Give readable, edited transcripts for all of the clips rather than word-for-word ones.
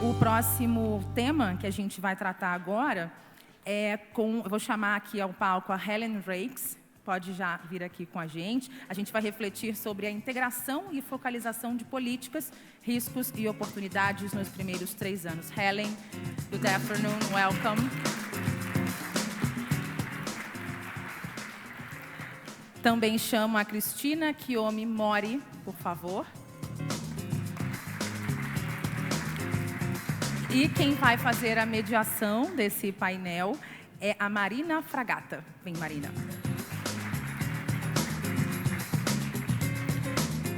O próximo tema que a gente vai tratar agora é com... Eu vou chamar aqui ao palco a Helen Rakes. Pode já vir aqui com a gente. A gente vai refletir sobre a integração e focalização de políticas, riscos e oportunidades nos primeiros 3 anos. Helen, good afternoon, welcome. Também chamo a Cristina Kiyomi Mori, por favor. E quem vai fazer a mediação desse painel é a Marina Fragata. Vem, Marina.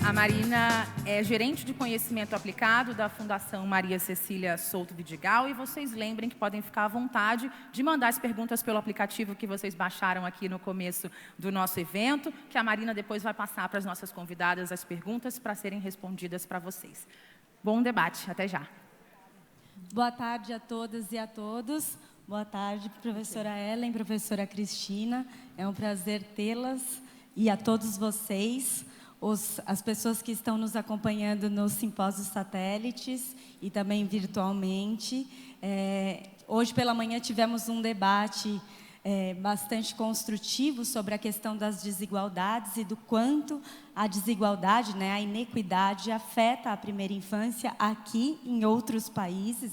A Marina é gerente de conhecimento aplicado da Fundação Maria Cecília Souto Vidigal. E vocês lembrem que podem ficar à vontade de mandar as perguntas pelo aplicativo que vocês baixaram aqui no começo do nosso evento, que a Marina depois vai passar para as nossas convidadas as perguntas para serem respondidas para vocês. Bom debate, até já. Boa tarde a todas e a todos. Boa tarde, professora Ellen, professora Cristina. É um prazer tê-las e a todos vocês. As pessoas que estão nos acompanhando nos simpósios satélites e também virtualmente. Hoje pela manhã tivemos um debate bastante construtivo sobre a questão das desigualdades e do quanto a desigualdade, a inequidade afeta a primeira infância aqui em outros países,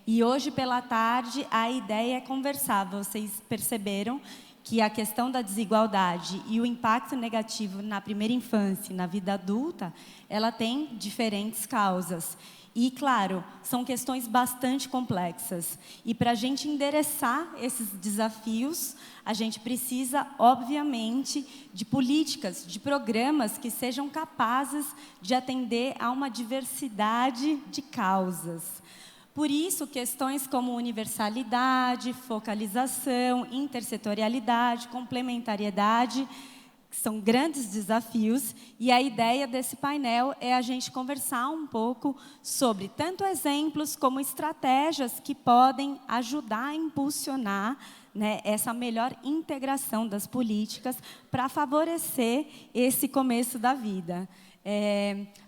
e hoje pela tarde a ideia é conversar. Vocês perceberam que a questão da desigualdade e o impacto negativo na primeira infância e na vida adulta, ela tem diferentes causas. E, claro, são questões bastante complexas. E para a gente endereçar esses desafios, a gente precisa, obviamente, de políticas, de programas que sejam capazes de atender a uma diversidade de causas. Por isso, questões como universalidade, focalização, intersetorialidade, complementariedade, são grandes desafios, e a ideia desse painel é a gente conversar um pouco sobre tanto exemplos como estratégias que podem ajudar a impulsionar essa melhor integração das políticas para favorecer esse começo da vida.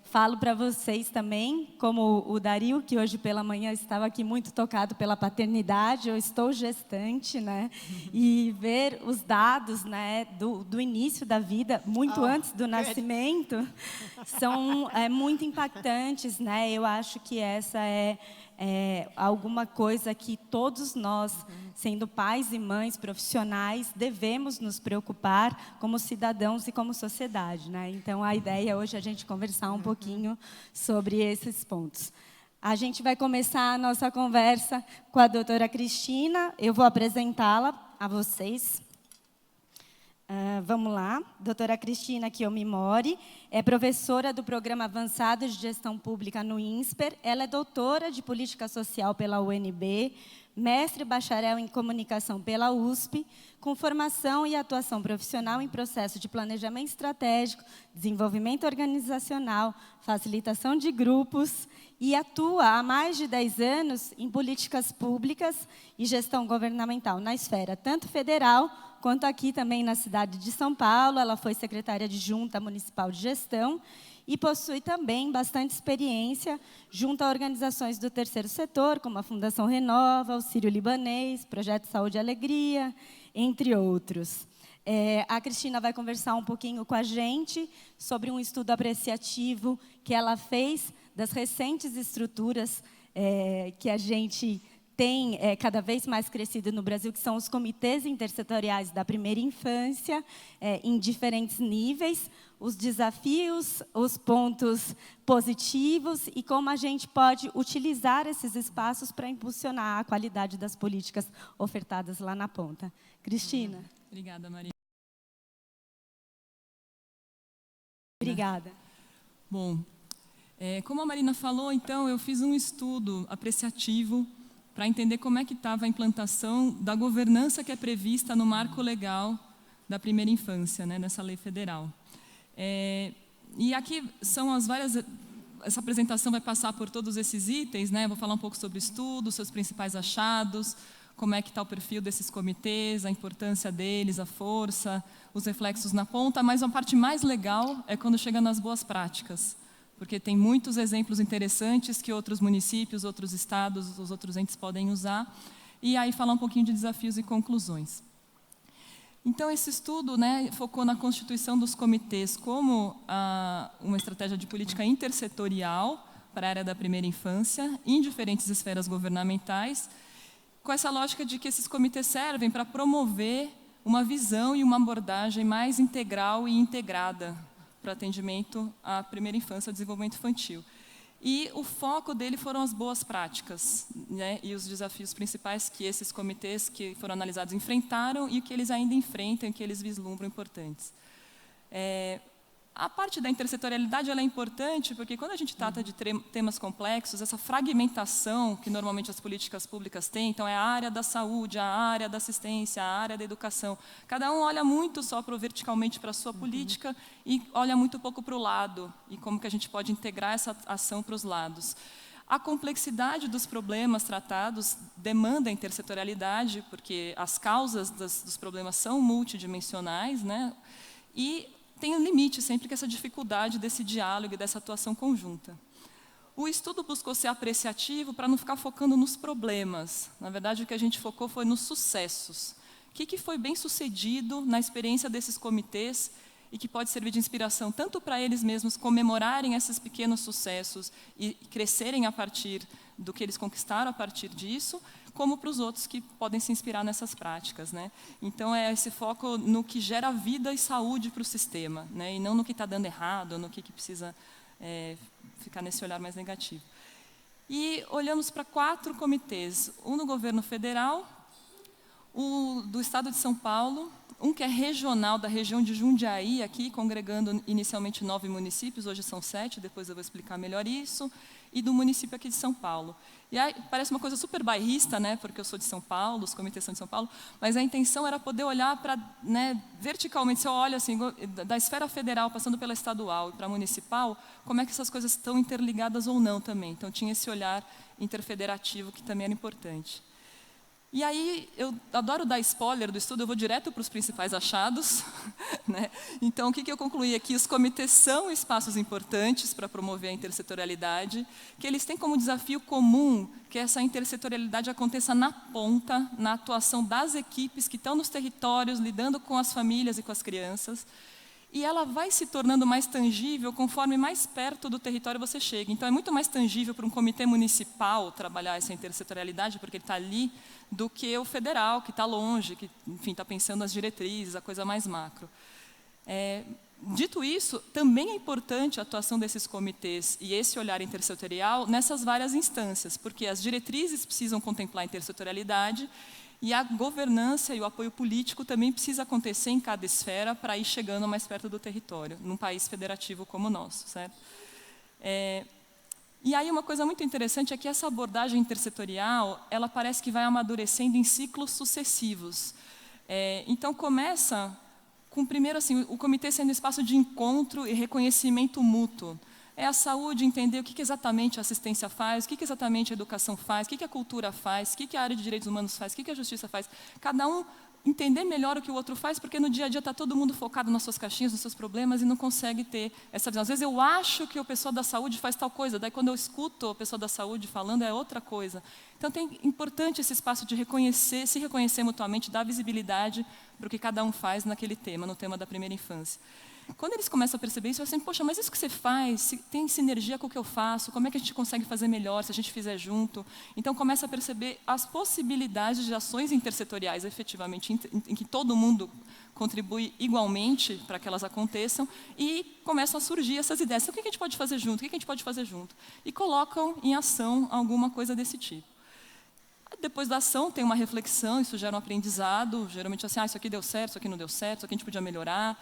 Falo para vocês também, como o Dario, que hoje pela manhã estava aqui muito tocado pela paternidade, eu estou gestante, e ver os dados do início da vida, muito antes do nascimento, são muito impactantes. Eu acho que essa é alguma coisa que todos nós, sendo pais e mães profissionais, devemos nos preocupar como cidadãos e como sociedade. Então, a ideia hoje é a gente conversar um pouquinho sobre esses pontos. A gente vai começar a nossa conversa com a doutora Cristina. Eu vou apresentá-la a vocês. Vamos lá. Doutora Cristina Kiyomi Mori é professora do Programa Avançado de Gestão Pública no INSPER. Ela é doutora de Política Social pela UNB, mestre e bacharel em Comunicação pela USP, com formação e atuação profissional em processo de planejamento estratégico, desenvolvimento organizacional, facilitação de grupos, e atua há mais de 10 anos em políticas públicas e gestão governamental na esfera tanto federal quanto aqui também na cidade de São Paulo. Ela foi secretária adjunta municipal de gestão e possui também bastante experiência junto a organizações do terceiro setor, como a Fundação Renova, o Sírio Libanês, Projeto Saúde e Alegria, entre outros. A Cristina vai conversar um pouquinho com a gente sobre um estudo apreciativo que ela fez das recentes estruturas que a gente tem cada vez mais crescido no Brasil, que são os comitês intersetoriais da primeira infância, em diferentes níveis, os desafios, os pontos positivos e como a gente pode utilizar esses espaços para impulsionar a qualidade das políticas ofertadas lá na ponta. Cristina. Obrigada, Maria. Obrigada. Bom, como a Marina falou, então, eu fiz um estudo apreciativo para entender como é que estava a implantação da governança que é prevista no marco legal da primeira infância, nessa lei federal. E aqui são as várias... Essa apresentação vai passar por todos esses itens, Vou falar um pouco sobre o estudo, seus principais achados, como é que está o perfil desses comitês, a importância deles, a força, os reflexos na ponta, mas a parte mais legal é quando chega nas boas práticas, porque tem muitos exemplos interessantes que outros municípios, outros estados, os outros entes podem usar, e aí falar um pouquinho de desafios e conclusões. Então, esse estudo, né, focou na constituição dos comitês como uma estratégia de política intersetorial para a área da primeira infância, em diferentes esferas governamentais, com essa lógica de que esses comitês servem para promover uma visão e uma abordagem mais integral e integrada para atendimento à primeira infância, ao desenvolvimento infantil. E o foco dele foram as boas práticas, né, e os desafios principais que esses comitês que foram analisados enfrentaram e que eles ainda enfrentam e que eles vislumbram importantes. A parte da intersetorialidade ela é importante porque quando a gente trata de temas complexos, essa fragmentação que normalmente as políticas públicas têm, então é a área da saúde, a área da assistência, a área da educação, cada um olha muito só verticalmente para a sua política e olha muito pouco para o lado, e como que a gente pode integrar essa ação para os lados. A complexidade dos problemas tratados demanda intersetorialidade, porque as causas dos problemas são multidimensionais, né? E tem um limite sempre que essa dificuldade desse diálogo e dessa atuação conjunta. O estudo buscou ser apreciativo para não ficar focando nos problemas. Na verdade, o que a gente focou foi nos sucessos. O que foi bem sucedido na experiência desses comitês e que pode servir de inspiração tanto para eles mesmos comemorarem esses pequenos sucessos e crescerem a partir do que eles conquistaram a partir disso, como para os outros que podem se inspirar nessas práticas, né? Então, é esse foco no que gera vida e saúde para o sistema, né? E não no que está dando errado, no que precisa ficar nesse olhar mais negativo. E olhamos para 4 comitês, um no governo federal, o do estado de São Paulo, um que é regional, da região de Jundiaí, aqui, congregando inicialmente 9 municípios, hoje são 7, depois eu vou explicar melhor isso, e do município aqui de São Paulo. E aí, parece uma coisa super bairrista, né, porque eu sou de São Paulo, os comitês são de São Paulo, mas a intenção era poder olhar para, né, verticalmente, se eu olho assim, da esfera federal, passando pela estadual e para a municipal, como é que essas coisas estão interligadas ou não também. Então, tinha esse olhar interfederativo que também era importante. E aí, eu adoro dar spoiler do estudo, eu vou direto para os principais achados, né? Então, o que eu concluí aqui? Os comitês são espaços importantes para promover a intersetorialidade, que eles têm como desafio comum que essa intersetorialidade aconteça na ponta, na atuação das equipes que estão nos territórios, lidando com as famílias e com as crianças, e ela vai se tornando mais tangível conforme mais perto do território você chega. Então, é muito mais tangível para um comitê municipal trabalhar essa intersetorialidade, porque ele está ali, do que o federal, que está longe, que, enfim, está pensando nas diretrizes, a coisa mais macro. Dito isso, também é importante a atuação desses comitês e esse olhar intersetorial nessas várias instâncias, porque as diretrizes precisam contemplar a intersetorialidade e a governança e o apoio político também precisa acontecer em cada esfera para ir chegando mais perto do território, num país federativo como o nosso, certo? E aí uma coisa muito interessante é que essa abordagem intersetorial, ela parece que vai amadurecendo em ciclos sucessivos. Então começa com primeiro assim, o comitê sendo um espaço de encontro e reconhecimento mútuo. É a saúde entender o que exatamente a assistência faz, o que exatamente a educação faz, o que a cultura faz, o que a área de direitos humanos faz, o que a justiça faz. Cada um entender melhor o que o outro faz, porque no dia a dia está todo mundo focado nas suas caixinhas, nos seus problemas e não consegue ter essa visão. Às vezes eu acho que o pessoal da saúde faz tal coisa, daí quando eu escuto a pessoa da saúde falando é outra coisa. Então é importante esse espaço de reconhecer, se reconhecer mutuamente, dar visibilidade para o que cada um faz naquele tema, no tema da primeira infância. Quando eles começam a perceber isso, eu assim, poxa, mas isso que você faz, tem sinergia com o que eu faço, como é que a gente consegue fazer melhor se a gente fizer junto? Então, começa a perceber as possibilidades de ações intersetoriais, efetivamente, em que todo mundo contribui igualmente para que elas aconteçam, e começam a surgir essas ideias. Então, o que a gente pode fazer junto? O que a gente pode fazer junto? E colocam em ação alguma coisa desse tipo. Depois da ação, tem uma reflexão, isso gera um aprendizado, geralmente assim, isso aqui deu certo, isso aqui não deu certo, isso aqui a gente podia melhorar,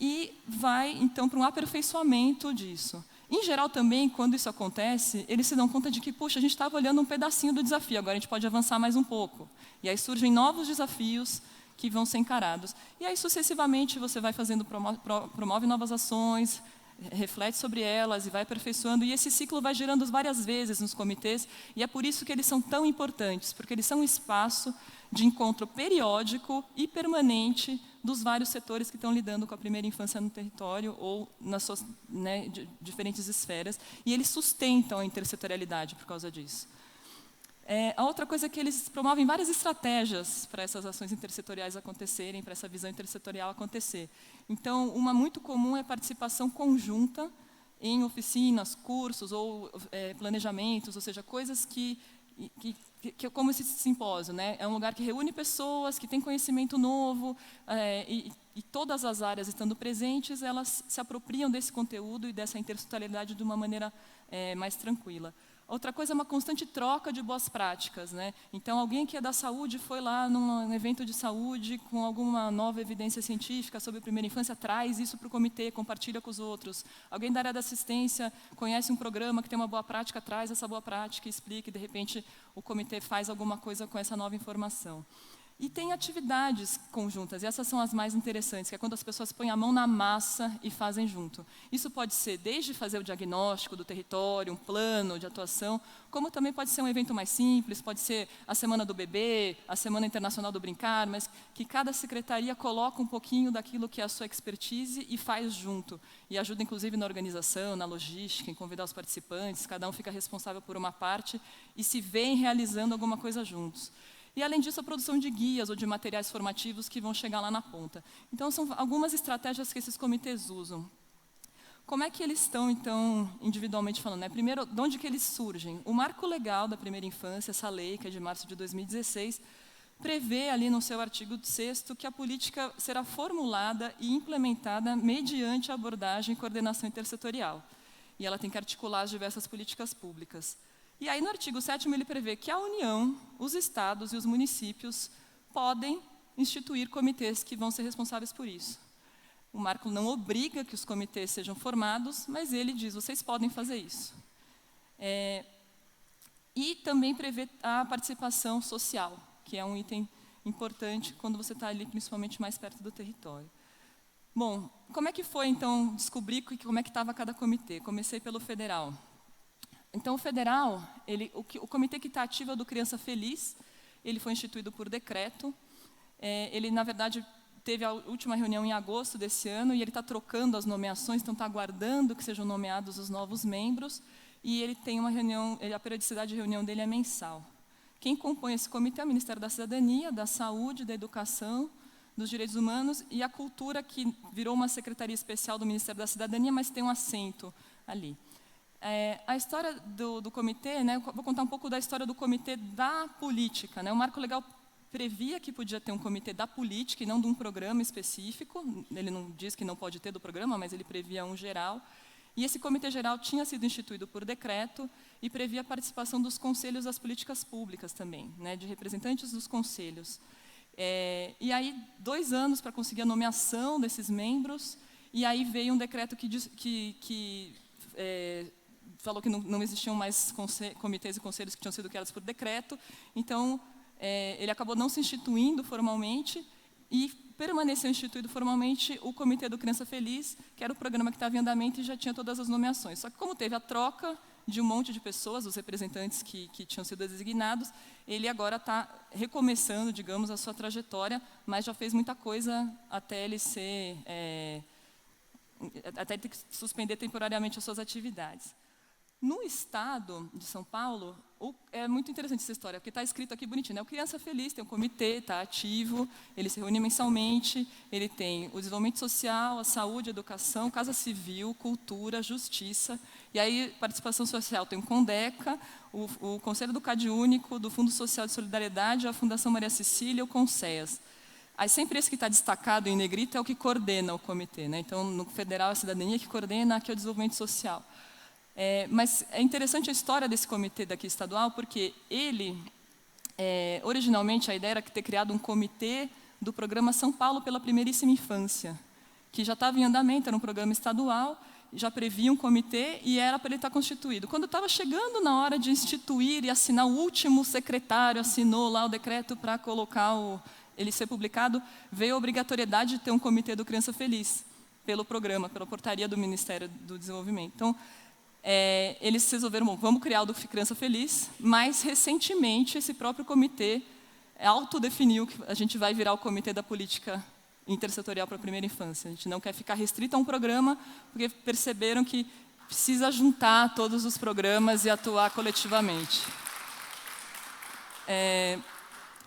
e vai, então, para um aperfeiçoamento disso. Em geral, também, quando isso acontece, eles se dão conta de que, puxa, a gente estava olhando um pedacinho do desafio, agora a gente pode avançar mais um pouco. E aí surgem novos desafios que vão ser encarados. E aí, sucessivamente, você vai fazendo, promove novas ações, reflete sobre elas e vai aperfeiçoando, e esse ciclo vai girando várias vezes nos comitês, e é por isso que eles são tão importantes, porque eles são um espaço de encontro periódico e permanente dos vários setores que estão lidando com a primeira infância no território ou nas suas, né, diferentes esferas, e eles sustentam a intersetorialidade por causa disso. A outra coisa é que eles promovem várias estratégias para essas ações intersetoriais acontecerem, para essa visão intersetorial acontecer. Então, uma muito comum é a participação conjunta em oficinas, cursos ou planejamentos, ou seja, coisas que como esse simpósio, né? É um lugar que reúne pessoas, que tem conhecimento novo, e todas as áreas estando presentes, elas se apropriam desse conteúdo e dessa intersetorialidade de uma maneira mais tranquila. Outra coisa é uma constante troca de boas práticas, né? Então, alguém que é da saúde foi lá num evento de saúde com alguma nova evidência científica sobre a primeira infância, traz isso para o comitê, compartilha com os outros. Alguém da área da assistência conhece um programa que tem uma boa prática, traz essa boa prática e explica, e de repente o comitê faz alguma coisa com essa nova informação. E tem atividades conjuntas, e essas são as mais interessantes, que é quando as pessoas põem a mão na massa e fazem junto. Isso pode ser desde fazer o diagnóstico do território, um plano de atuação, como também pode ser um evento mais simples, pode ser a Semana do Bebê, a Semana Internacional do Brincar, mas que cada secretaria coloca um pouquinho daquilo que é a sua expertise e faz junto. E ajuda, inclusive, na organização, na logística, em convidar os participantes, cada um fica responsável por uma parte e se vêem realizando alguma coisa juntos. E, além disso, a produção de guias ou de materiais formativos que vão chegar lá na ponta. Então, são algumas estratégias que esses comitês usam. Como é que eles estão, então, individualmente falando, né? Primeiro, de onde que eles surgem? O Marco Legal da Primeira Infância, essa lei, que é de março de 2016, prevê ali no seu artigo 6º que a política será formulada e implementada mediante a abordagem e coordenação intersetorial. E ela tem que articular as diversas políticas públicas. E aí, no artigo 7º, ele prevê que a União, os estados e os municípios podem instituir comitês que vão ser responsáveis por isso. O marco não obriga que os comitês sejam formados, mas ele diz, vocês podem fazer isso. E também prevê a participação social, que é um item importante quando você está ali, principalmente mais perto do território. Bom, como é que foi, então, descobrir como é que estava cada comitê? Comecei pelo federal. Então, o federal, o comitê que está ativo é o do Criança Feliz, ele foi instituído por decreto. Ele, na verdade, teve a última reunião em agosto desse ano, e ele está trocando as nomeações, então está aguardando que sejam nomeados os novos membros, e ele tem uma reunião, a periodicidade de reunião dele é mensal. Quem compõe esse comitê é o Ministério da Cidadania, da Saúde, da Educação, dos Direitos Humanos e a Cultura, que virou uma secretaria especial do Ministério da Cidadania, mas tem um assento ali. A história do comitê, né, vou contar um pouco da história do comitê da política, né? O Marco Legal previa que podia ter um comitê da política e não de um programa específico. Ele não diz que não pode ter do programa, mas ele previa um geral. E esse comitê geral tinha sido instituído por decreto e previa a participação dos conselhos das políticas públicas também, né, de representantes dos conselhos. E aí, 2 anos para conseguir a nomeação desses membros, e aí veio um decreto que falou que não existiam mais comitês e conselhos que tinham sido criados por decreto, então ele acabou não se instituindo formalmente e permaneceu instituído formalmente o Comitê do Criança Feliz, que era o programa que estava em andamento e já tinha todas as nomeações. Só que como teve a troca de um monte de pessoas, os representantes que tinham sido designados, ele agora está recomeçando, digamos, a sua trajetória, mas já fez muita coisa até ele ser... até ele ter que suspender temporariamente as suas atividades. No estado de São Paulo, é muito interessante essa história, porque está escrito aqui bonitinho, né? O Criança Feliz tem um comitê, está ativo, ele se reúne mensalmente, ele tem o desenvolvimento social, a saúde, a educação, casa civil, cultura, justiça, e aí participação social tem o CONDECA, o Conselho do CAD Único, do Fundo Social de Solidariedade, a Fundação Maria Cecília e o CONSEAS. Aí sempre esse que está destacado em negrito é o que coordena o comitê, né? Então, no federal, a cidadania que coordena, aqui é o desenvolvimento social. Mas é interessante a história desse comitê daqui estadual, porque ele, originalmente, a ideia era ter criado um comitê do programa São Paulo pela Primeiríssima Infância, que já estava em andamento, era um programa estadual, já previa um comitê e era para ele estar constituído. Quando estava chegando na hora de instituir e assinar, o último secretário assinou lá o decreto para colocar ele ser publicado, veio a obrigatoriedade de ter um comitê do Criança Feliz. pelo programa, pela portaria do Ministério do Desenvolvimento. Então, eles resolveram, bom, vamos criar o do Criança Feliz, mas, recentemente, esse próprio comitê autodefiniu que a gente vai virar o Comitê da Política Intersetorial para a Primeira Infância. A gente não quer ficar restrito a um programa, porque perceberam que precisa juntar todos os programas e atuar coletivamente.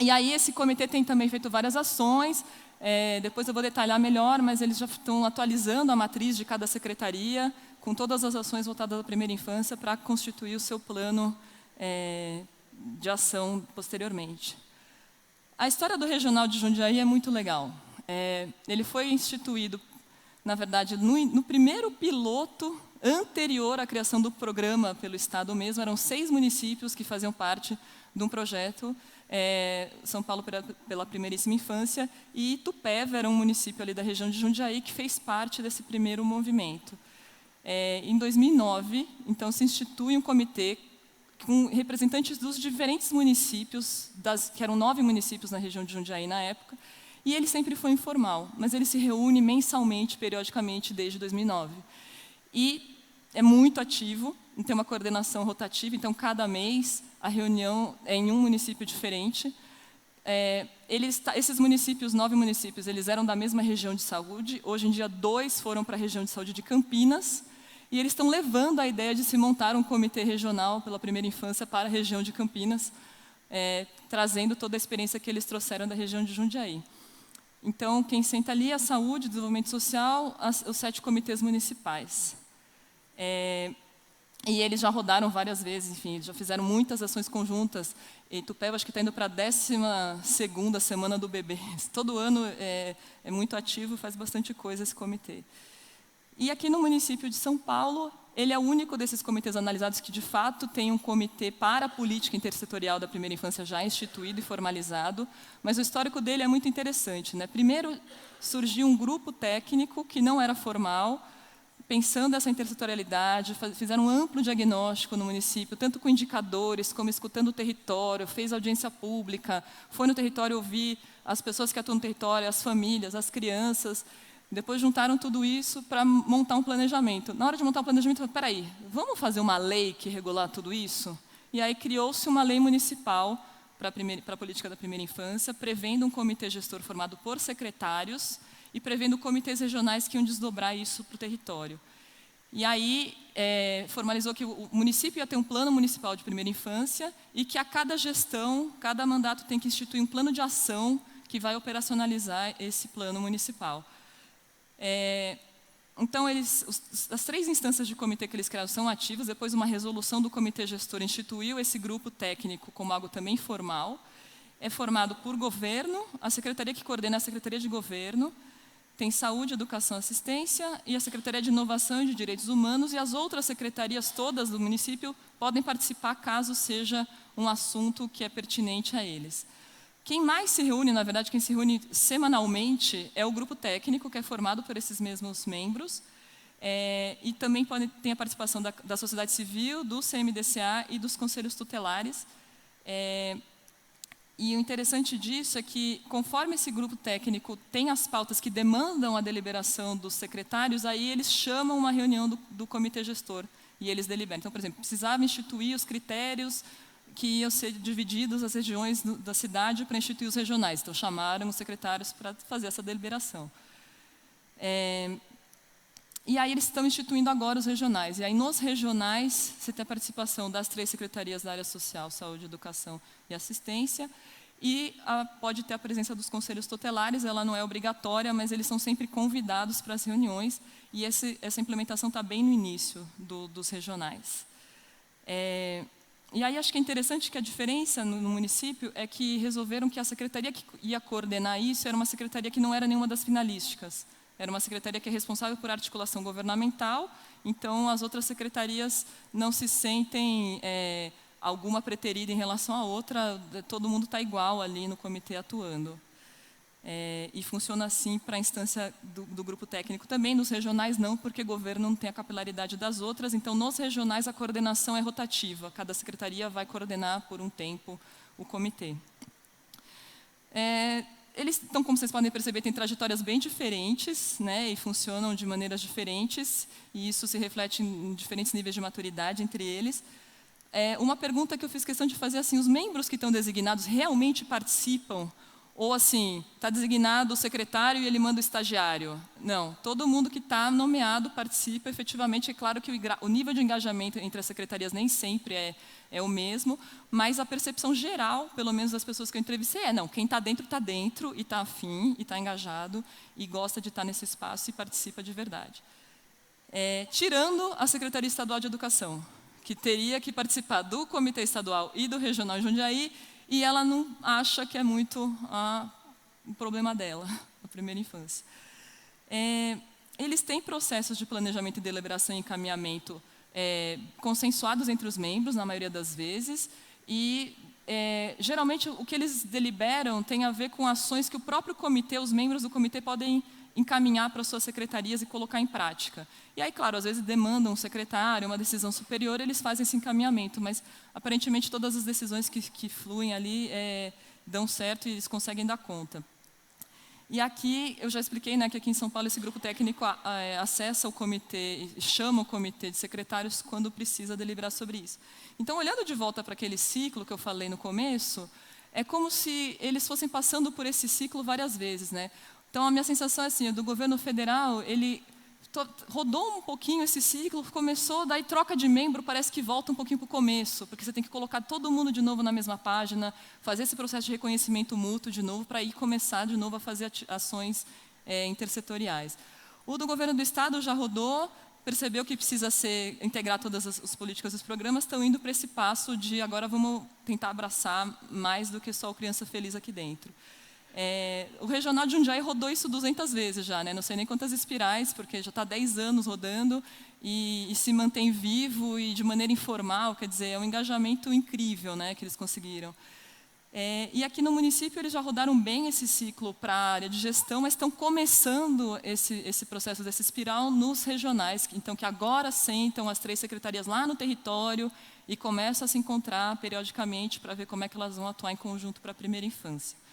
E aí esse comitê tem também feito várias ações, depois eu vou detalhar melhor, mas eles já estão atualizando a matriz de cada secretaria, com todas as ações voltadas à primeira infância, para constituir o seu plano de ação posteriormente. A história do Regional de Jundiaí é muito legal. Ele foi instituído, na verdade, no primeiro piloto anterior à criação do programa pelo Estado mesmo. Eram 6 municípios que faziam parte de um projeto, São Paulo pela Primeiríssima Infância, e Itupeva era um município ali da região de Jundiaí que fez parte desse primeiro movimento. Em 2009, então, se institui um comitê com representantes dos diferentes municípios, que eram 9 municípios na região de Jundiaí na época, e ele sempre foi informal, mas ele se reúne mensalmente, periodicamente, desde 2009. E é muito ativo, tem uma coordenação rotativa, então, cada mês, a reunião é em um município diferente. Esses municípios, 9 municípios, eles eram da mesma região de saúde. Hoje em dia, 2 foram para a região de saúde de Campinas, e eles estão levando a ideia de se montar um comitê regional pela primeira infância para a região de Campinas, trazendo toda a experiência que eles trouxeram da região de Jundiaí. Então, quem senta ali é a saúde, desenvolvimento social, os 7 comitês municipais. E eles já rodaram várias vezes, enfim, já fizeram muitas ações conjuntas. Itupeva, acho que está indo para a 12ª Semana do Bebê. Todo ano é muito ativo, faz bastante coisa esse comitê. E aqui no município de São Paulo, ele é o único desses comitês analisados que, de fato, tem um comitê para a política intersetorial da primeira infância já instituído e formalizado, mas o histórico dele é muito interessante, né? Primeiro, surgiu um grupo técnico que não era formal, pensando essa intersetorialidade, fizeram um amplo diagnóstico no município, tanto com indicadores, como escutando o território, fez audiência pública, foi no território ouvir as pessoas que atuam no território, as famílias, as crianças. Depois juntaram tudo isso para montar um planejamento. Na hora de montar o planejamento, espera aí, vamos fazer uma lei que regular tudo isso? E aí criou-se uma lei municipal para a política da primeira infância, prevendo um comitê gestor formado por secretários e prevendo comitês regionais que iam desdobrar isso para o território. E aí formalizou que o município ia ter um plano municipal de primeira infância e que a cada gestão, cada mandato tem que instituir um plano de ação que vai operacionalizar esse plano municipal. Então, as 3 instâncias de comitê que eles criaram são ativas. Depois, uma resolução do comitê gestor instituiu esse grupo técnico como algo também formal. É formado por governo, a secretaria que coordena é a Secretaria de Governo, tem Saúde, Educação e Assistência, e a Secretaria de Inovação e de Direitos Humanos, e as outras secretarias todas do município podem participar caso seja um assunto que é pertinente a eles. Quem mais se reúne, na verdade, quem se reúne semanalmente é o grupo técnico, que é formado por esses mesmos membros, e também tem a participação da sociedade civil, do CMDCA e dos conselhos tutelares. E o interessante disso é que, conforme esse grupo técnico tem as pautas que demandam a deliberação dos secretários, aí eles chamam uma reunião do comitê gestor e eles deliberam. Então, por exemplo, precisava instituir os critérios que iam ser divididos as regiões da cidade para instituir os regionais. Então, chamaram os secretários para fazer essa deliberação. E aí eles estão instituindo agora os regionais. E aí, nos regionais, você tem a participação das 3 secretarias da área social, saúde, educação e assistência, e pode ter a presença dos conselhos tutelares. Ela não é obrigatória, mas eles são sempre convidados para as reuniões, e essa implementação está bem no início dos regionais. E aí acho que é interessante que a diferença no município é que resolveram que a secretaria que ia coordenar isso era uma secretaria que não era nenhuma das finalísticas. Era uma secretaria que é responsável por articulação governamental, então as outras secretarias não se sentem alguma preterida em relação à outra, todo mundo está igual ali no comitê atuando. E funciona assim para a instância do grupo técnico também. Nos regionais não, porque o governo não tem a capilaridade das outras. Então, nos regionais, a coordenação é rotativa. Cada secretaria vai coordenar por um tempo o comitê. Eles, então, como vocês podem perceber, têm trajetórias bem diferentes, né, e funcionam de maneiras diferentes, e isso se reflete em diferentes níveis de maturidade entre eles. Uma pergunta que eu fiz questão de fazer, assim, os membros que estão designados realmente participam? Ou, assim, está designado o secretário e ele manda o estagiário? Não, todo mundo que está nomeado participa efetivamente. É claro que o nível de engajamento entre as secretarias nem sempre é o mesmo, mas a percepção geral, pelo menos das pessoas que eu entrevistei, não, quem está dentro e está afim, e está engajado, e gosta de estar nesse espaço e participa de verdade. Tirando a Secretaria Estadual de Educação, que teria que participar do Comitê Estadual e do Regional em Jundiaí, e ela não acha que é muito o problema dela, a primeira infância. Eles têm processos de planejamento e deliberação e encaminhamento consensuados entre os membros, na maioria das vezes, e geralmente o que eles deliberam tem a ver com ações que o próprio comitê, os membros do comitê podem encaminhar para suas secretarias e colocar em prática. E aí, claro, às vezes demandam um secretário, uma decisão superior, eles fazem esse encaminhamento, mas aparentemente todas as decisões que fluem ali dão certo e eles conseguem dar conta. E aqui, eu já expliquei, né, que aqui em São Paulo esse grupo técnico acessa o comitê, chama o comitê de secretários quando precisa deliberar sobre isso. Então, olhando de volta para aquele ciclo que eu falei no começo, é como se eles fossem passando por esse ciclo várias vezes, né? Então, a minha sensação é assim, do governo federal, ele rodou um pouquinho esse ciclo, começou, daí troca de membro, parece que volta um pouquinho para o começo, porque você tem que colocar todo mundo de novo na mesma página, fazer esse processo de reconhecimento mútuo de novo, para ir começar de novo a fazer ações intersetoriais. O do governo do Estado já rodou, percebeu que precisa integrar todas as políticas e os programas, estão indo para esse passo de agora vamos tentar abraçar mais do que só o Criança Feliz aqui dentro. O Regional de Jundiaí rodou isso 200 vezes já, né? Não sei nem quantas espirais, porque já está 10 anos rodando e se mantém vivo e de maneira informal, quer dizer, é um engajamento incrível, né, que eles conseguiram. E aqui no município eles já rodaram bem esse ciclo para a área de gestão, mas estão começando esse processo dessa espiral nos regionais, então que agora sentam as 3 secretarias lá no território e começam a se encontrar periodicamente para ver como é que elas vão atuar em conjunto para a primeira infância.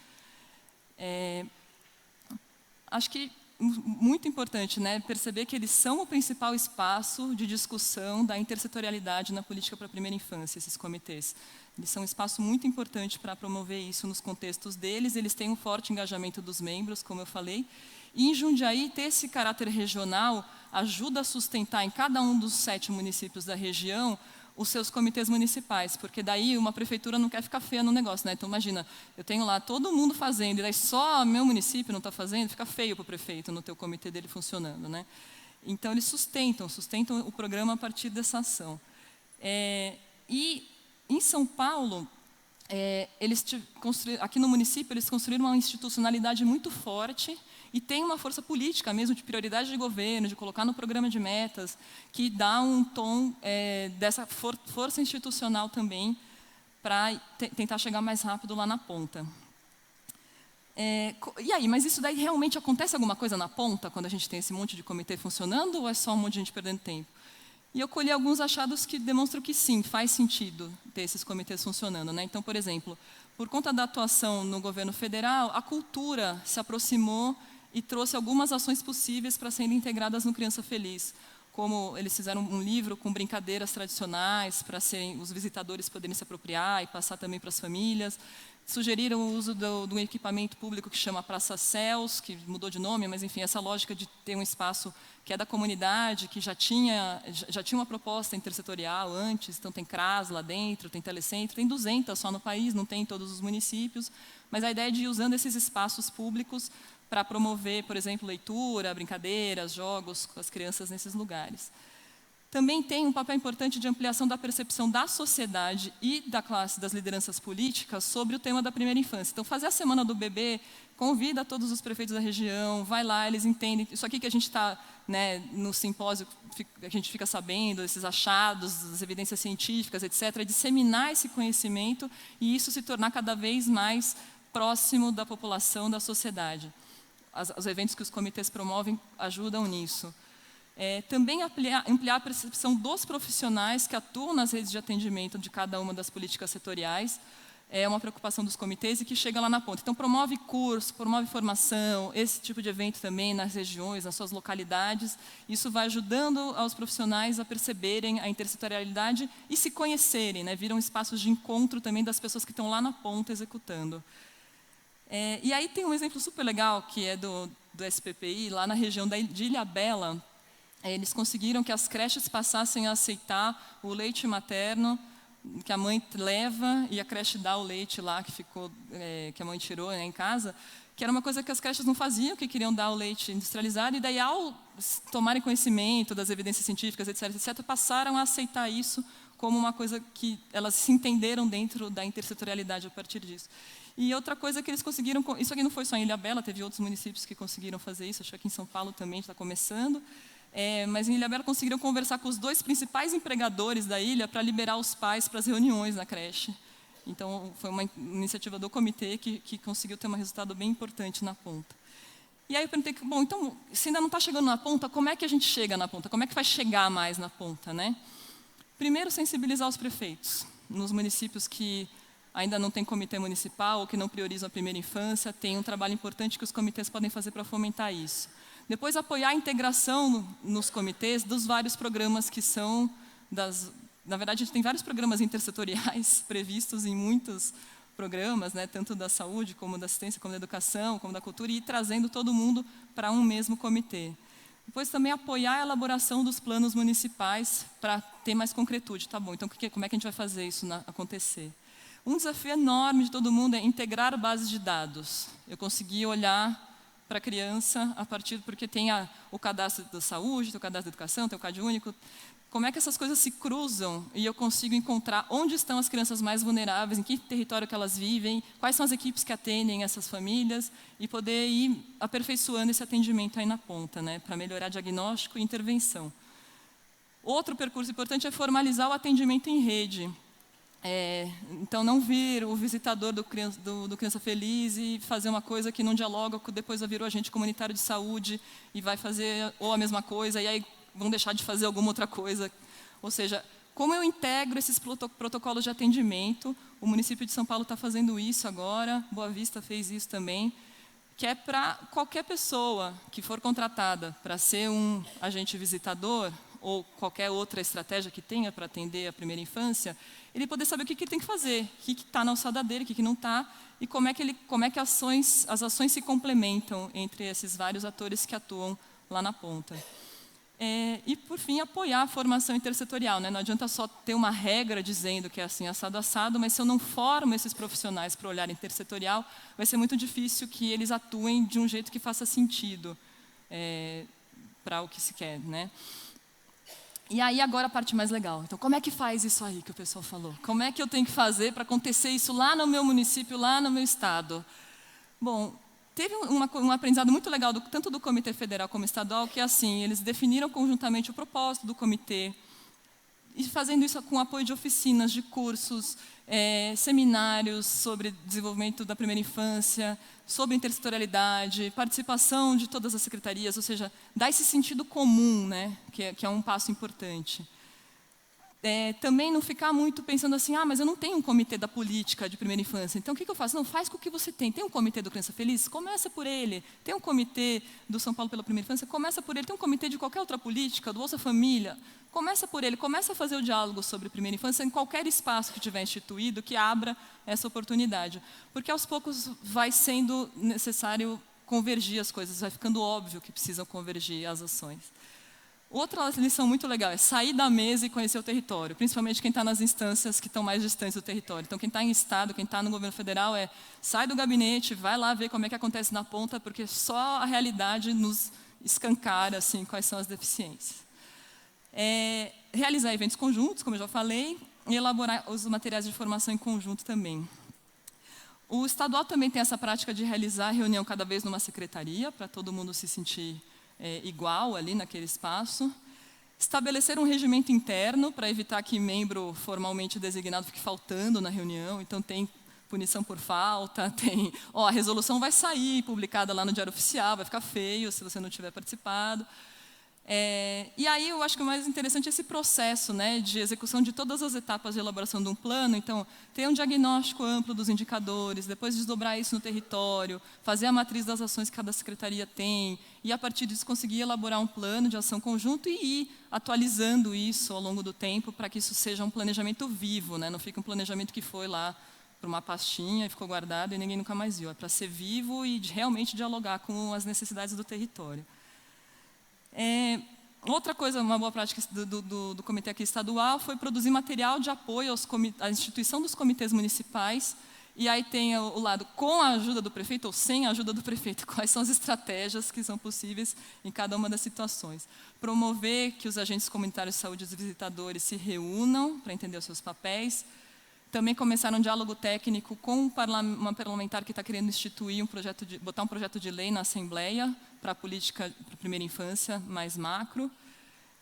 Acho que muito importante, né, perceber que eles são o principal espaço de discussão da intersetorialidade na política para a primeira infância, esses comitês. Eles são um espaço muito importante para promover isso nos contextos deles, eles têm um forte engajamento dos membros, como eu falei, e em Jundiaí ter esse caráter regional ajuda a sustentar em cada um dos 7 municípios da região os seus comitês municipais, porque daí uma prefeitura não quer ficar feia no negócio, né? Então, imagina, eu tenho lá todo mundo fazendo, e daí só meu município não está fazendo, fica feio para o prefeito no teu comitê dele funcionando, né? Então, eles sustentam o programa a partir dessa ação. E em São Paulo, aqui no município, eles construíram uma institucionalidade muito forte e tem uma força política mesmo de prioridade de governo, de colocar no programa de metas, que dá um tom dessa força institucional também para tentar chegar mais rápido lá na ponta. E aí, mas isso daí realmente acontece alguma coisa na ponta, quando a gente tem esse monte de comitê funcionando, ou é só um monte de gente perdendo tempo? E eu colhi alguns achados que demonstram que sim, faz sentido ter esses comitês funcionando, né? Então, por exemplo, por conta da atuação no governo federal, a cultura se aproximou e trouxe algumas ações possíveis para serem integradas no Criança Feliz, como eles fizeram um livro com brincadeiras tradicionais para os visitadores poderem se apropriar e passar também para as famílias. Sugeriram o uso do equipamento público que chama Praça Céus, que mudou de nome, mas enfim, essa lógica de ter um espaço que é da comunidade, que já tinha uma proposta intersetorial antes, então tem CRAS lá dentro, tem telecentro, tem 200 só no país, não tem em todos os municípios, mas a ideia é de ir usando esses espaços públicos para promover, por exemplo, leitura, brincadeiras, jogos com as crianças nesses lugares. Também tem um papel importante de ampliação da percepção da sociedade e da classe, das lideranças políticas, sobre o tema da primeira infância. Então, fazer a Semana do Bebê, convida todos os prefeitos da região, vai lá, eles entendem. Isso aqui que a gente está, né, no simpósio, a gente fica sabendo, esses achados, as evidências científicas, etc., disseminar esse conhecimento e isso se tornar cada vez mais próximo da população, da sociedade. Os eventos que os comitês promovem ajudam nisso. Também ampliar a percepção dos profissionais que atuam nas redes de atendimento de cada uma das políticas setoriais. é uma preocupação dos comitês e que chega lá na ponta. Então, promove curso, promove formação, esse tipo de evento também nas regiões, nas suas localidades. Isso vai ajudando aos profissionais a perceberem a intersetorialidade e se conhecerem, né? Viram espaços de encontro também das pessoas que estão lá na ponta executando. E aí tem um exemplo super legal, que é do SPPI, lá na região de Ilhabela. Eles conseguiram que as creches passassem a aceitar o leite materno, que a mãe leva e a creche dá o leite lá que ficou, que a mãe tirou, né, em casa, que era uma coisa que as creches não faziam, que queriam dar o leite industrializado, e daí ao tomarem conhecimento das evidências científicas, etc., passaram a aceitar isso como uma coisa que elas se entenderam dentro da intersetorialidade a partir disso. E outra coisa que eles conseguiram, isso aqui não foi só em Ilhabela, teve outros municípios que conseguiram fazer isso, acho que aqui em São Paulo também está começando. Mas em Ilhabela conseguiram conversar com os 2 principais empregadores da ilha para liberar os pais para as reuniões na creche. Então, foi uma iniciativa do comitê que conseguiu ter um resultado bem importante na ponta. E aí eu perguntei, bom, então, se ainda não está chegando na ponta, como é que a gente chega na ponta? Como é que vai chegar mais na ponta, né? Primeiro, sensibilizar os prefeitos. Nos municípios que ainda não tem comitê municipal ou que não priorizam a primeira infância, tem um trabalho importante que os comitês podem fazer para fomentar isso. Depois, apoiar a integração nos comitês dos vários programas que são Na verdade, a gente tem vários programas intersetoriais previstos em muitos programas, né, tanto da saúde, como da assistência, como da educação, como da cultura, e ir trazendo todo mundo para um mesmo comitê. Depois, também apoiar a elaboração dos planos municipais para ter mais concretude. Tá bom, então como é que a gente vai fazer isso acontecer? Um desafio enorme de todo mundo é integrar bases de dados. Eu consegui olhar para a criança, porque tem o cadastro da saúde, tem o cadastro da educação, tem o CadÚnico. Como é que essas coisas se cruzam e eu consigo encontrar onde estão as crianças mais vulneráveis, em que território que elas vivem, quais são as equipes que atendem essas famílias e poder ir aperfeiçoando esse atendimento aí na ponta, né, para melhorar diagnóstico e intervenção. Outro percurso importante é formalizar o atendimento em rede. Então, não vir o visitador do Criança Feliz e fazer uma coisa que não dialoga, depois vai vir o agente comunitário de saúde e vai fazer ou a mesma coisa, e aí vão deixar de fazer alguma outra coisa. Ou seja, como eu integro esses protocolos de atendimento? O município de São Paulo está fazendo isso agora, Boa Vista fez isso também, que é para qualquer pessoa que for contratada para ser um agente visitador, ou qualquer outra estratégia que tenha para atender a primeira infância, ele poder saber o que ele tem que fazer, o que está na alçada dele, o que não está, e como é que as ações se complementam entre esses vários atores que atuam lá na ponta. E, por fim, apoiar a formação intersetorial, né? Não adianta só ter uma regra dizendo que é assim, assado, assado, mas se eu não formo esses profissionais para o olhar intersetorial, vai ser muito difícil que eles atuem de um jeito que faça sentido para o que se quer, né? E aí, agora, a parte mais legal. Então, como é que faz isso aí que o pessoal falou? Como é que eu tenho que fazer para acontecer isso lá no meu município, lá no meu estado? Bom, teve um aprendizado muito legal, tanto do Comitê Federal como estadual, que é assim, eles definiram conjuntamente o propósito do comitê, e fazendo isso com apoio de oficinas, de cursos, seminários sobre desenvolvimento da primeira infância, sobre intersetorialidade, participação de todas as secretarias, ou seja, dá esse sentido comum, né, que é um passo importante. Também não ficar muito pensando assim, mas eu não tenho um comitê da política de primeira infância, então o que eu faço? Não, faz com o que você tem. Tem um comitê do Criança Feliz? Começa por ele. Tem um comitê do São Paulo pela Primeira Infância? Começa por ele. Tem um comitê de qualquer outra política, do Bolsa Família? Começa por ele. Começa a fazer o diálogo sobre primeira infância em qualquer espaço que tiver instituído, que abra essa oportunidade. Porque aos poucos vai sendo necessário convergir as coisas, vai ficando óbvio que precisam convergir as ações. Outra lição muito legal é sair da mesa e conhecer o território, principalmente quem está nas instâncias que estão mais distantes do território. Então, quem está em estado, quem está no governo federal, sai do gabinete, vai lá ver como é que acontece na ponta, porque só a realidade nos escancara assim, quais são as deficiências. Realizar eventos conjuntos, como eu já falei, e elaborar os materiais de formação em conjunto também. O estadual também tem essa prática de realizar reunião cada vez numa secretaria, para todo mundo se sentir igual ali naquele espaço. Estabelecer um regimento interno para evitar que membro formalmente designado fique faltando na reunião. Então, tem punição por falta, a resolução vai sair publicada lá no Diário Oficial, vai ficar feio se você não tiver participado. E aí eu acho que o mais interessante é esse processo, né, de execução de todas as etapas de elaboração de um plano. Então, ter um diagnóstico amplo dos indicadores, depois desdobrar isso no território, fazer a matriz das ações que cada secretaria tem, e a partir disso conseguir elaborar um plano de ação conjunto e ir atualizando isso ao longo do tempo para que isso seja um planejamento vivo, né, não fique um planejamento que foi lá para uma pastinha e ficou guardado e ninguém nunca mais viu. É para ser vivo e realmente dialogar com as necessidades do território. Outra coisa, uma boa prática do comitê aqui estadual foi produzir material de apoio à instituição dos comitês municipais. E aí tem o lado com a ajuda do prefeito ou sem a ajuda do prefeito, quais são as estratégias que são possíveis em cada uma das situações. Promover que os agentes comunitários de saúde e os visitadores se reúnam para entender os seus papéis. Também começaram um diálogo técnico com uma parlamentar que está querendo instituir botar um projeto de lei na Assembleia para a política para a primeira infância mais macro.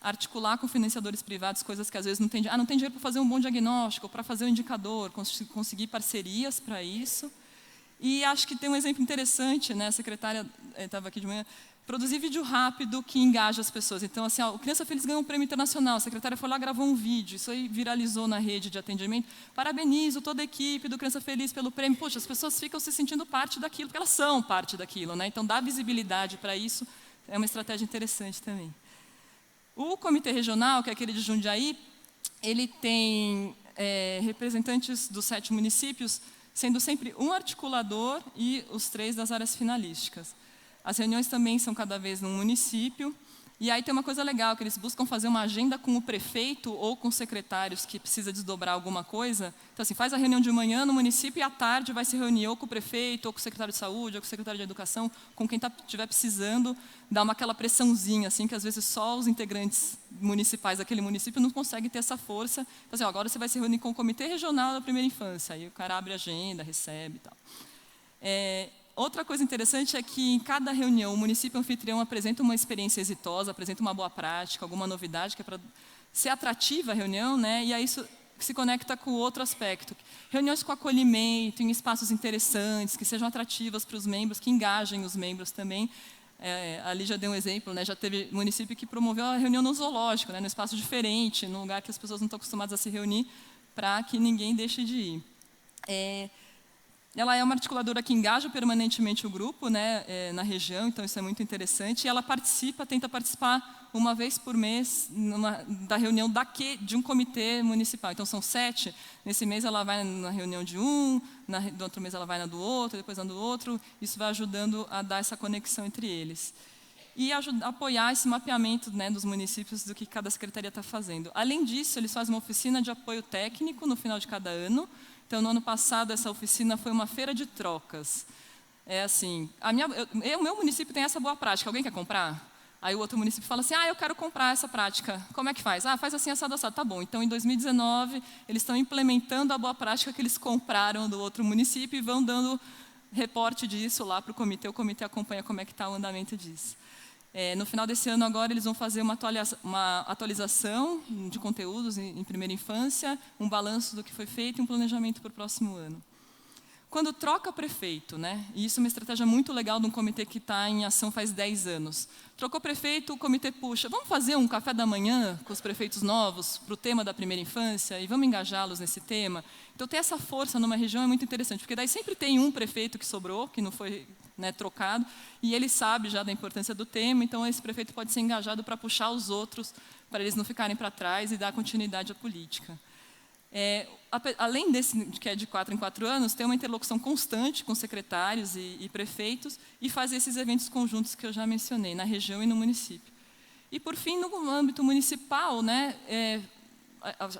Articular com financiadores privados coisas que às vezes não tem dinheiro para fazer um bom diagnóstico, para fazer um indicador, conseguir parcerias para isso. E acho que tem um exemplo interessante, né? A secretária estava aqui de manhã. Produzir vídeo rápido que engaja as pessoas. Então, assim, o Criança Feliz ganhou um prêmio internacional, a secretária foi lá e gravou um vídeo, isso aí viralizou na rede de atendimento. Parabenizo toda a equipe do Criança Feliz pelo prêmio. Poxa, as pessoas ficam se sentindo parte daquilo, porque elas são parte daquilo, né? Então, dar visibilidade para isso é uma estratégia interessante também. O Comitê Regional, que é aquele de Jundiaí, ele tem representantes dos 7 municípios, sendo sempre um articulador e os 3 das áreas finalísticas. As reuniões também são cada vez num município. E aí tem uma coisa legal, que eles buscam fazer uma agenda com o prefeito ou com secretários que precisa desdobrar alguma coisa. Então, assim, faz a reunião de manhã no município e à tarde vai se reunir ou com o prefeito, ou com o secretário de saúde, ou com o secretário de educação, com quem estiver precisando, dar aquela pressãozinha, assim, que às vezes só os integrantes municipais daquele município não conseguem ter essa força. Então, assim, agora você vai se reunir com o Comitê Regional da Primeira Infância. Aí o cara abre a agenda, recebe e tal. Outra coisa interessante é que em cada reunião o município anfitrião apresenta uma experiência exitosa, apresenta uma boa prática, alguma novidade que é para ser atrativa a reunião, né? E aí isso se conecta com outro aspecto. Reuniões com acolhimento, em espaços interessantes, que sejam atrativas para os membros, que engajem os membros também. Ali já deu um exemplo, né? Já teve município que promoveu a reunião no zoológico, né? Num espaço diferente, num lugar que as pessoas não estão acostumadas a se reunir, para que ninguém deixe de ir. Ela é uma articuladora que engaja permanentemente o grupo, né, na região, então isso é muito interessante. E ela tenta participar uma vez por mês da reunião de um comitê municipal. Então são 7, nesse mês ela vai na reunião de um, no outro mês ela vai na do outro, depois na do outro. Isso vai ajudando a dar essa conexão entre eles. E apoiar esse mapeamento, né, dos municípios do que cada secretaria está fazendo. Além disso, eles fazem uma oficina de apoio técnico no final de cada ano. Então, no ano passado, essa oficina foi uma feira de trocas. Assim, o meu município tem essa boa prática. Alguém quer comprar? Aí o outro município fala assim, eu quero comprar essa prática. Como é que faz? Faz assim, assado, assado. Tá bom. Então, em 2019, eles estão implementando a boa prática que eles compraram do outro município e vão dando reporte disso lá para o comitê acompanha como é que está o andamento disso. No final desse ano, agora, eles vão fazer uma atualização de conteúdos em primeira infância, um balanço do que foi feito e um planejamento para o próximo ano. Quando troca prefeito, né, e isso é uma estratégia muito legal de um comitê que está em ação faz 10 anos. Trocou prefeito, o comitê puxa, vamos fazer um café da manhã com os prefeitos novos para o tema da primeira infância e vamos engajá-los nesse tema. Então, ter essa força numa região é muito interessante, porque daí sempre tem um prefeito que sobrou, que não foi, né, trocado, e ele sabe já da importância do tema, então esse prefeito pode ser engajado para puxar os outros, para eles não ficarem para trás e dar continuidade à política. Além desse, que é de 4 em 4 anos, tem uma interlocução constante com secretários e prefeitos e fazer esses eventos conjuntos que eu já mencionei, na região e no município. E, por fim, no âmbito municipal, né,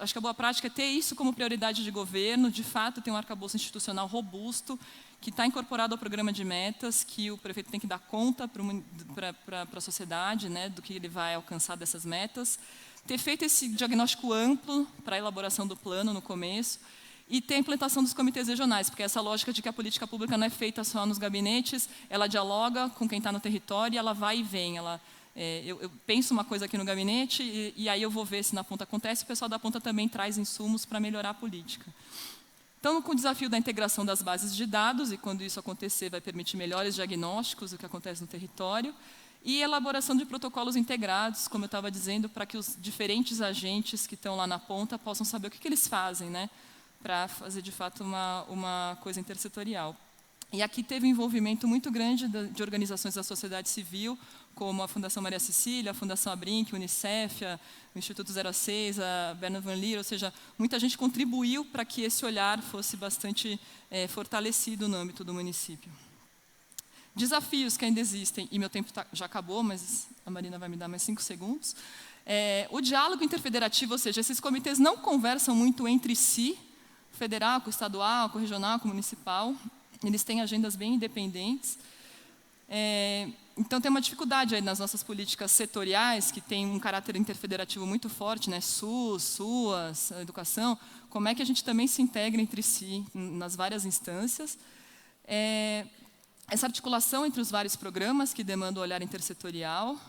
acho que a boa prática é ter isso como prioridade de governo, de fato, ter um arcabouço institucional robusto, que está incorporado ao programa de metas, que o prefeito tem que dar conta para a sociedade, né, do que ele vai alcançar dessas metas, ter feito esse diagnóstico amplo para a elaboração do plano no começo e ter a implantação dos comitês regionais, porque essa lógica de que a política pública não é feita só nos gabinetes, ela dialoga com quem está no território e ela vai e vem. Eu penso uma coisa aqui no gabinete e aí eu vou ver se na ponta acontece, o pessoal da ponta também traz insumos para melhorar a política. Então, com o desafio da integração das bases de dados, e quando isso acontecer vai permitir melhores diagnósticos do que acontece no território, E elaboração de protocolos integrados, como eu estava dizendo, para que os diferentes agentes que estão lá na ponta possam saber o que eles fazem, né, para fazer, de fato, uma coisa intersetorial. E aqui teve um envolvimento muito grande de organizações da sociedade civil, como a Fundação Maria Cecília, a Fundação Abrinq, o Unicef, o Instituto 06, a Bernard Van Leer, ou seja, muita gente contribuiu para que esse olhar fosse bastante fortalecido no âmbito do município. Desafios que ainda existem, e meu tempo já acabou, mas a Marina vai me dar mais 5 segundos. O diálogo interfederativo, ou seja, esses comitês não conversam muito entre si, federal, com estadual, com regional, com municipal, eles têm agendas bem independentes. Então, tem uma dificuldade aí nas nossas políticas setoriais, que tem um caráter interfederativo muito forte, né? SUS, SUAS, educação, como é que a gente também se integra entre si nas várias instâncias. Essa articulação entre os vários programas que demandam o olhar intersetorial.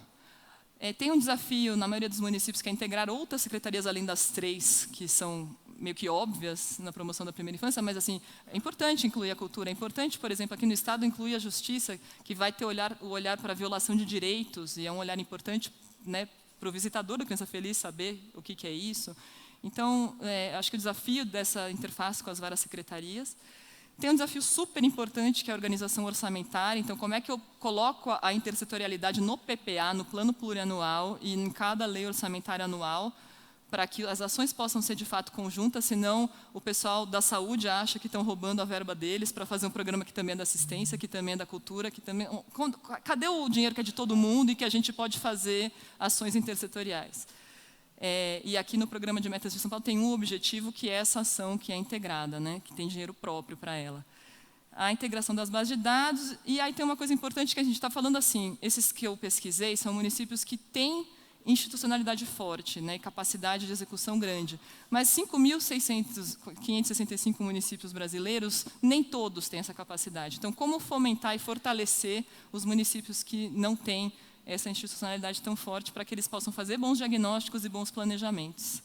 Tem um desafio, na maioria dos municípios, que é integrar outras secretarias além das 3, que são meio que óbvias na promoção da primeira infância, mas assim, é importante incluir a cultura. É importante, por exemplo, aqui no Estado, incluir a justiça, que vai ter o olhar para a violação de direitos, e é um olhar importante, né, para o visitador da Criança Feliz saber o que é isso. Então, acho que o desafio dessa interface com as várias secretarias. Tem um desafio super importante, que é a organização orçamentária. Então, como é que eu coloco a intersetorialidade no PPA, no plano plurianual, e em cada lei orçamentária anual, para que as ações possam ser, de fato, conjuntas, senão o pessoal da saúde acha que estão roubando a verba deles para fazer um programa que também é da assistência, que também é da cultura, que também... Cadê o dinheiro que é de todo mundo e que a gente pode fazer ações intersetoriais? E aqui no programa de metas de São Paulo tem um objetivo, que é essa ação que é integrada, né, que tem dinheiro próprio para ela. A integração das bases de dados, e aí tem uma coisa importante que a gente está falando assim, esses que eu pesquisei são municípios que têm institucionalidade forte, né, e capacidade de execução grande. Mas 5.565 municípios brasileiros, nem todos têm essa capacidade. Então, como fomentar e fortalecer os municípios que não têm essa institucionalidade tão forte, para que eles possam fazer bons diagnósticos e bons planejamentos?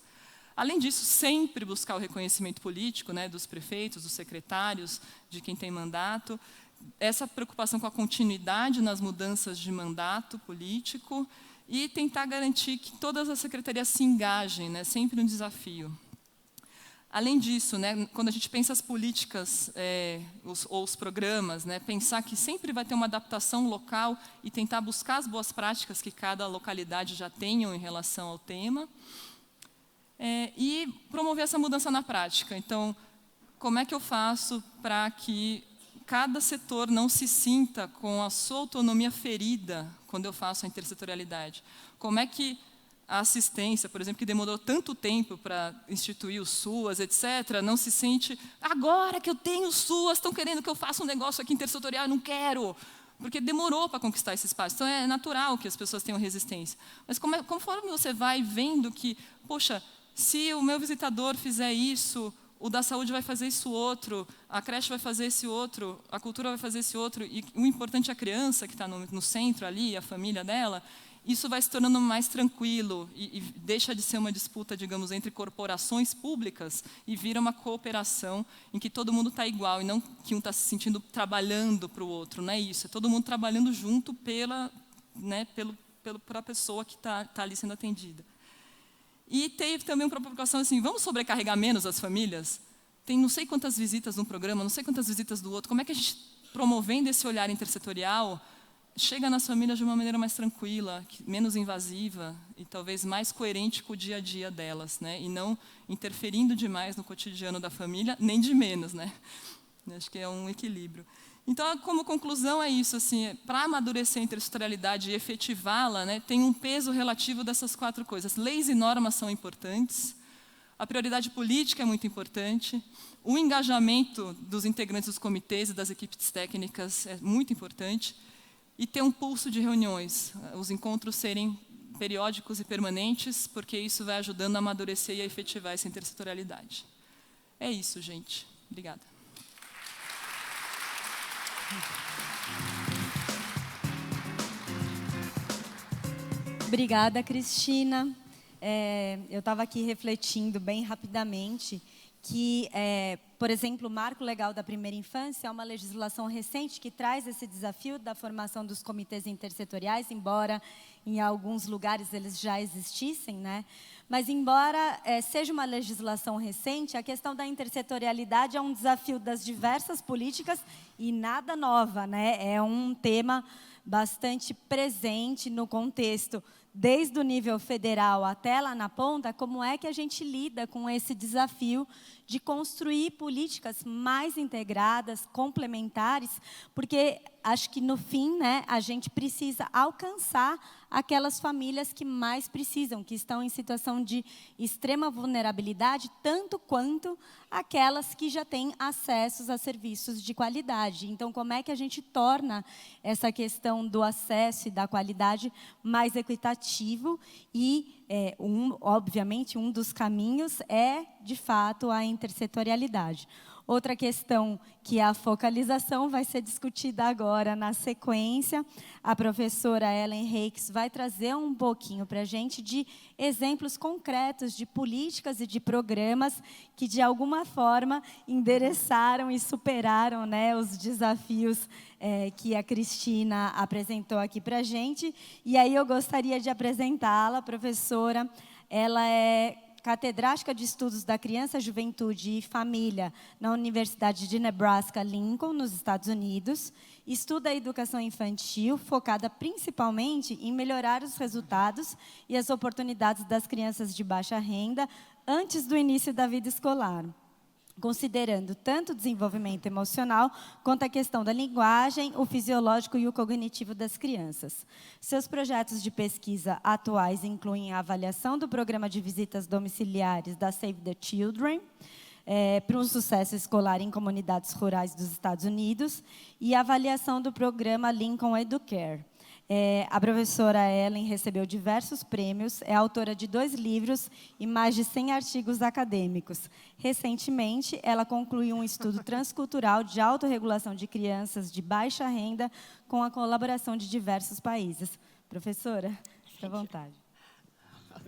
Além disso, sempre buscar o reconhecimento político, né, dos prefeitos, dos secretários, de quem tem mandato, essa preocupação com a continuidade nas mudanças de mandato político, e tentar garantir que todas as secretarias se engajem, né, sempre um desafio. Além disso, né, quando a gente pensa as políticas ou os programas, né, pensar que sempre vai ter uma adaptação local e tentar buscar as boas práticas que cada localidade já tenha em relação ao tema. E promover essa mudança na prática. Então, como é que eu faço para que cada setor não se sinta com a sua autonomia ferida quando eu faço a intersetorialidade? Como é que a assistência, por exemplo, que demorou tanto tempo para instituir o SUAS, etc., não se sente, agora que eu tenho o SUAS, estão querendo que eu faça um negócio aqui intersetorial, eu não quero, porque demorou para conquistar esse espaço. Então, é natural que as pessoas tenham resistência. Mas conforme você vai vendo que, poxa, se o meu visitador fizer isso, o da saúde vai fazer isso outro, a creche vai fazer esse outro, a cultura vai fazer esse outro, e o importante é a criança que está no centro ali, a família dela, isso vai se tornando mais tranquilo e deixa de ser uma disputa, digamos, entre corporações públicas e vira uma cooperação em que todo mundo está igual e não que um está se sentindo trabalhando para o outro. Não é isso, é todo mundo trabalhando junto pela pessoa que está ali sendo atendida. E teve também uma preocupação assim, vamos sobrecarregar menos as famílias? Tem não sei quantas visitas num programa, não sei quantas visitas do outro. Como é que a gente, promovendo esse olhar intersetorial, chega nas famílias de uma maneira mais tranquila, menos invasiva e talvez mais coerente com o dia a dia delas, né? E não interferindo demais no cotidiano da família, nem de menos, né? Acho que é um equilíbrio. Então, como conclusão é isso, assim, para amadurecer a intersetorialidade e efetivá-la, né, tem um peso relativo dessas 4 coisas. Leis e normas são importantes, a prioridade política é muito importante, o engajamento dos integrantes dos comitês e das equipes técnicas é muito importante, e ter um pulso de reuniões, os encontros serem periódicos e permanentes, porque isso vai ajudando a amadurecer e a efetivar essa intersetorialidade. É isso, gente. Obrigada. Obrigada, Cristina. Eu estava aqui refletindo bem rapidamente que Por exemplo, o Marco Legal da Primeira Infância é uma legislação recente que traz esse desafio da formação dos comitês intersetoriais, embora em alguns lugares eles já existissem, né? Mas, embora seja uma legislação recente, a questão da intersetorialidade é um desafio das diversas políticas e nada nova, né? É um tema bastante presente no contexto, desde o nível federal até lá na ponta, como é que a gente lida com esse desafio de construir políticas mais integradas, complementares, porque acho que, no fim, né, a gente precisa alcançar aquelas famílias que mais precisam, que estão em situação de extrema vulnerabilidade, tanto quanto aquelas que já têm acessos a serviços de qualidade. Então, como é que a gente torna essa questão do acesso e da qualidade mais equitativo e, obviamente, um dos caminhos é, de fato, a intersetorialidade. Outra questão, que é a focalização, vai ser discutida agora na sequência. A professora Ellen Reis vai trazer um pouquinho para a gente de exemplos concretos de políticas e de programas que, de alguma forma, endereçaram e superaram, né, os desafios que a Cristina apresentou aqui para a gente. E aí eu gostaria de apresentá-la, professora. Ela é catedrática de Estudos da Criança, Juventude e Família na Universidade de Nebraska-Lincoln, nos Estados Unidos. Estuda a educação infantil, focada principalmente em melhorar os resultados e as oportunidades das crianças de baixa renda antes do início da vida escolar, considerando tanto o desenvolvimento emocional quanto a questão da linguagem, o fisiológico e o cognitivo das crianças. Seus projetos de pesquisa atuais incluem a avaliação do programa de visitas domiciliares da Save the Children, para um sucesso escolar em comunidades rurais dos Estados Unidos, e a avaliação do programa Lincoln Educare. A professora Ellen recebeu diversos prêmios, é autora de 2 livros e mais de 100 artigos acadêmicos. Recentemente, ela concluiu um estudo transcultural de autorregulação de crianças de baixa renda com a colaboração de diversos países. Professora, fique à vontade.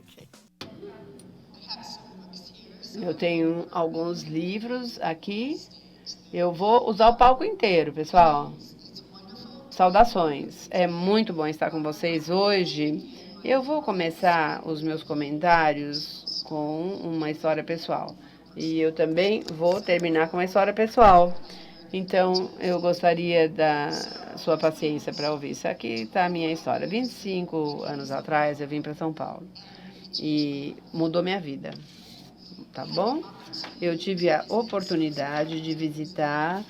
Okay. Eu tenho alguns livros aqui. Eu vou usar o palco inteiro, pessoal. Saudações. É muito bom estar com vocês hoje. Eu vou começar os meus comentários com uma história pessoal. E eu também vou terminar com uma história pessoal. Então, eu gostaria da sua paciência para ouvir. Isso aqui está a minha história. 25 anos atrás, eu vim para São Paulo. E mudou minha vida. Tá bom? Eu tive a oportunidade de visitar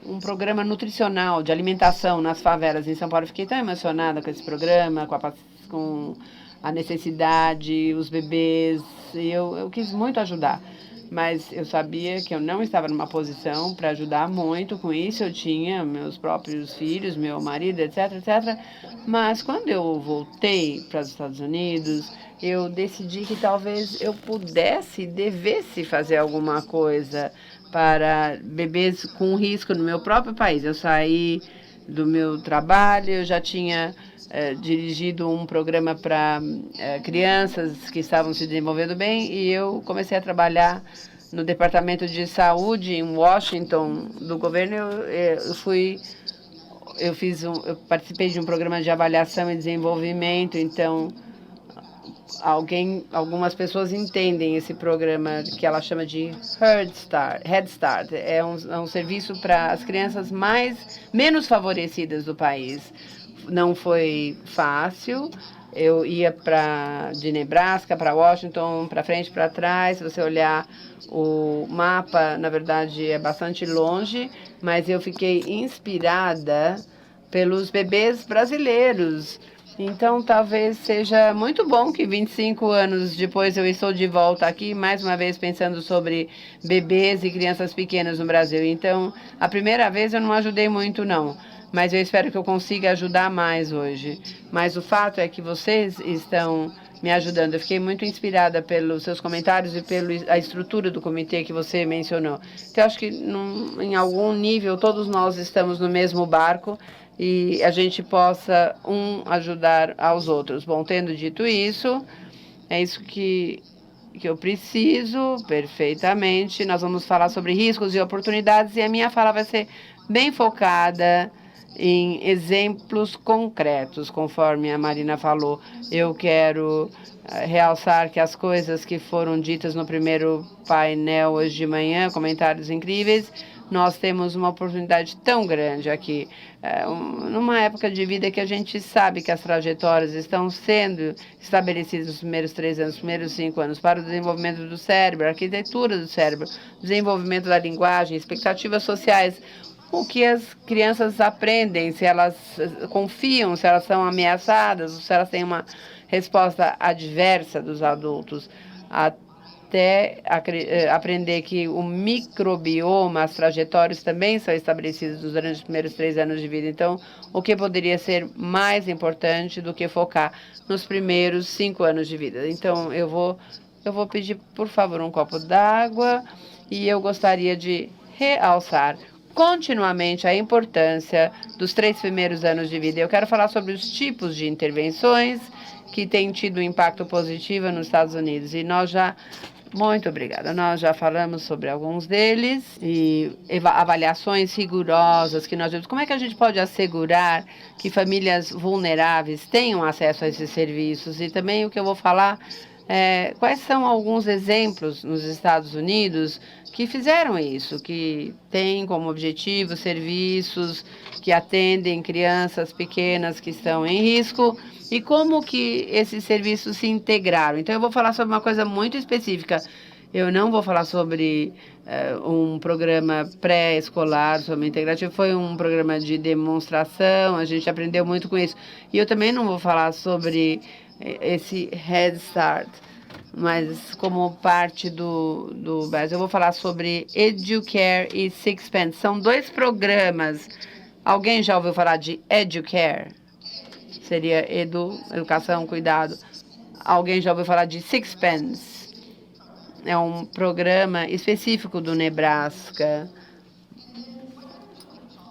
um programa nutricional de alimentação nas favelas em São Paulo. Eu fiquei tão emocionada com esse programa, com a necessidade, os bebês. E eu quis muito ajudar. Mas eu sabia que eu não estava numa posição para ajudar muito com isso. Eu tinha meus próprios filhos, meu marido, etc, etc. Mas quando eu voltei para os Estados Unidos, eu decidi que talvez eu devesse fazer alguma coisa para bebês com risco no meu próprio país. Eu saí do meu trabalho, eu já tinha dirigido um programa para crianças que estavam se desenvolvendo bem, e eu comecei a trabalhar no Departamento de Saúde em Washington do governo. Eu participei de um programa de avaliação e desenvolvimento. Então, algumas pessoas entendem esse programa que ela chama de Head Start. É um serviço para as crianças menos favorecidas do país. Não foi fácil. Eu ia de Nebraska para Washington, para frente, para trás. Se você olhar o mapa, na verdade, é bastante longe, mas eu fiquei inspirada pelos bebês brasileiros. Então, talvez seja muito bom que 25 anos depois eu estou de volta aqui, mais uma vez pensando sobre bebês e crianças pequenas no Brasil. Então, a primeira vez eu não ajudei muito, não. Mas eu espero que eu consiga ajudar mais hoje. Mas o fato é que vocês estão me ajudando. Eu fiquei muito inspirada pelos seus comentários e pela estrutura do comitê que você mencionou. Então, eu acho que, em algum nível, todos nós estamos no mesmo barco e a gente possa ajudar aos outros. Bom, tendo dito isso, é isso que que eu preciso perfeitamente. Nós vamos falar sobre riscos e oportunidades e a minha fala vai ser bem focada em exemplos concretos, conforme a Marina falou. Eu quero realçar que as coisas que foram ditas no primeiro painel hoje de manhã, comentários incríveis, nós temos uma oportunidade tão grande aqui, numa época de vida que a gente sabe que as trajetórias estão sendo estabelecidas nos primeiros 3 anos, nos primeiros 5 anos, para o desenvolvimento do cérebro, a arquitetura do cérebro, desenvolvimento da linguagem, expectativas sociais, o que as crianças aprendem, se elas confiam, se elas são ameaçadas, se elas têm uma resposta adversa dos adultos, até aprender que o microbioma, as trajetórias também são estabelecidas durante os primeiros 3 anos de vida. Então, o que poderia ser mais importante do que focar nos primeiros 5 anos de vida? Então, eu vou pedir, por favor, um copo d'água e eu gostaria de realçar continuamente a importância dos 3 primeiros anos de vida. Eu quero falar sobre os tipos de intervenções que têm tido um impacto positivo nos Estados Unidos. E muito obrigada. Nós já falamos sobre alguns deles e avaliações rigorosas que nós vemos. Como é que a gente pode assegurar que famílias vulneráveis tenham acesso a esses serviços? E também o que eu vou falar quais são alguns exemplos nos Estados Unidos que fizeram isso, que têm como objetivo serviços que atendem crianças pequenas que estão em risco e como que esses serviços se integraram. Então, eu vou falar sobre uma coisa muito específica. Eu não vou falar sobre um programa pré-escolar, sobre integrativo. Foi um programa de demonstração, a gente aprendeu muito com isso. E eu também não vou falar sobre esse Head Start, mas como parte do BES. Eu vou falar sobre Educare e Sixpence. São 2 programas. Alguém já ouviu falar de Educare? Seria educação, cuidado. Alguém já ouviu falar de Sixpence? É um programa específico do Nebraska.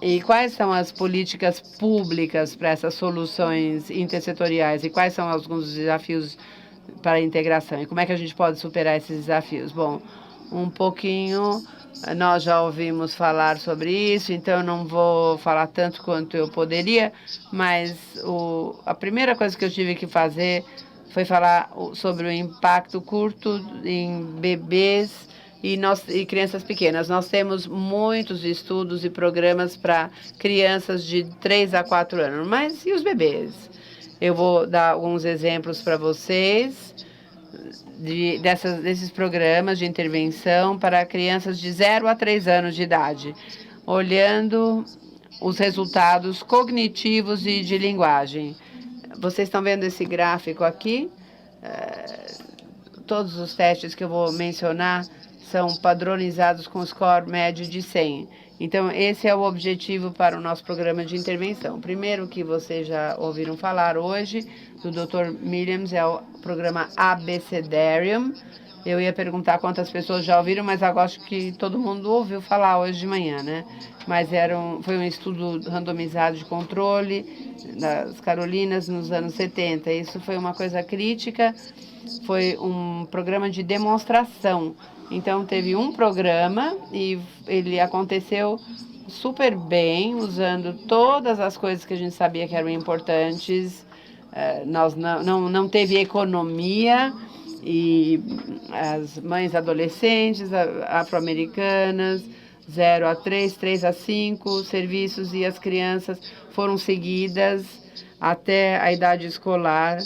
E quais são as políticas públicas para essas soluções intersetoriais? E quais são alguns dos desafios para a integração? E como é que a gente pode superar esses desafios? Bom, um pouquinho, nós já ouvimos falar sobre isso, então eu não vou falar tanto quanto eu poderia, mas a primeira coisa que eu tive que fazer foi falar sobre o impacto curto em bebês e crianças pequenas. Nós temos muitos estudos e programas para crianças de 3 a 4 anos, mas e os bebês? Eu vou dar alguns exemplos para vocês desses programas de intervenção para crianças de 0 a 3 anos de idade, olhando os resultados cognitivos e de linguagem. Vocês estão vendo esse gráfico aqui? Todos os testes que eu vou mencionar são padronizados com score médio de 100. Então, esse é o objetivo para o nosso programa de intervenção. Primeiro que vocês já ouviram falar hoje, do Dr. Williams, é o programa Abecedarium. Eu ia perguntar quantas pessoas já ouviram, mas eu acho que todo mundo ouviu falar hoje de manhã, né? Mas foi um estudo randomizado de controle das Carolinas nos anos 70. Isso foi uma coisa crítica, foi um programa de demonstração. Então, teve um programa e ele aconteceu super bem, usando todas as coisas que a gente sabia que eram importantes. Nós não teve economia e as mães adolescentes afro-americanas, 0 a 3, 3 a 5 serviços, e as crianças foram seguidas até a idade escolar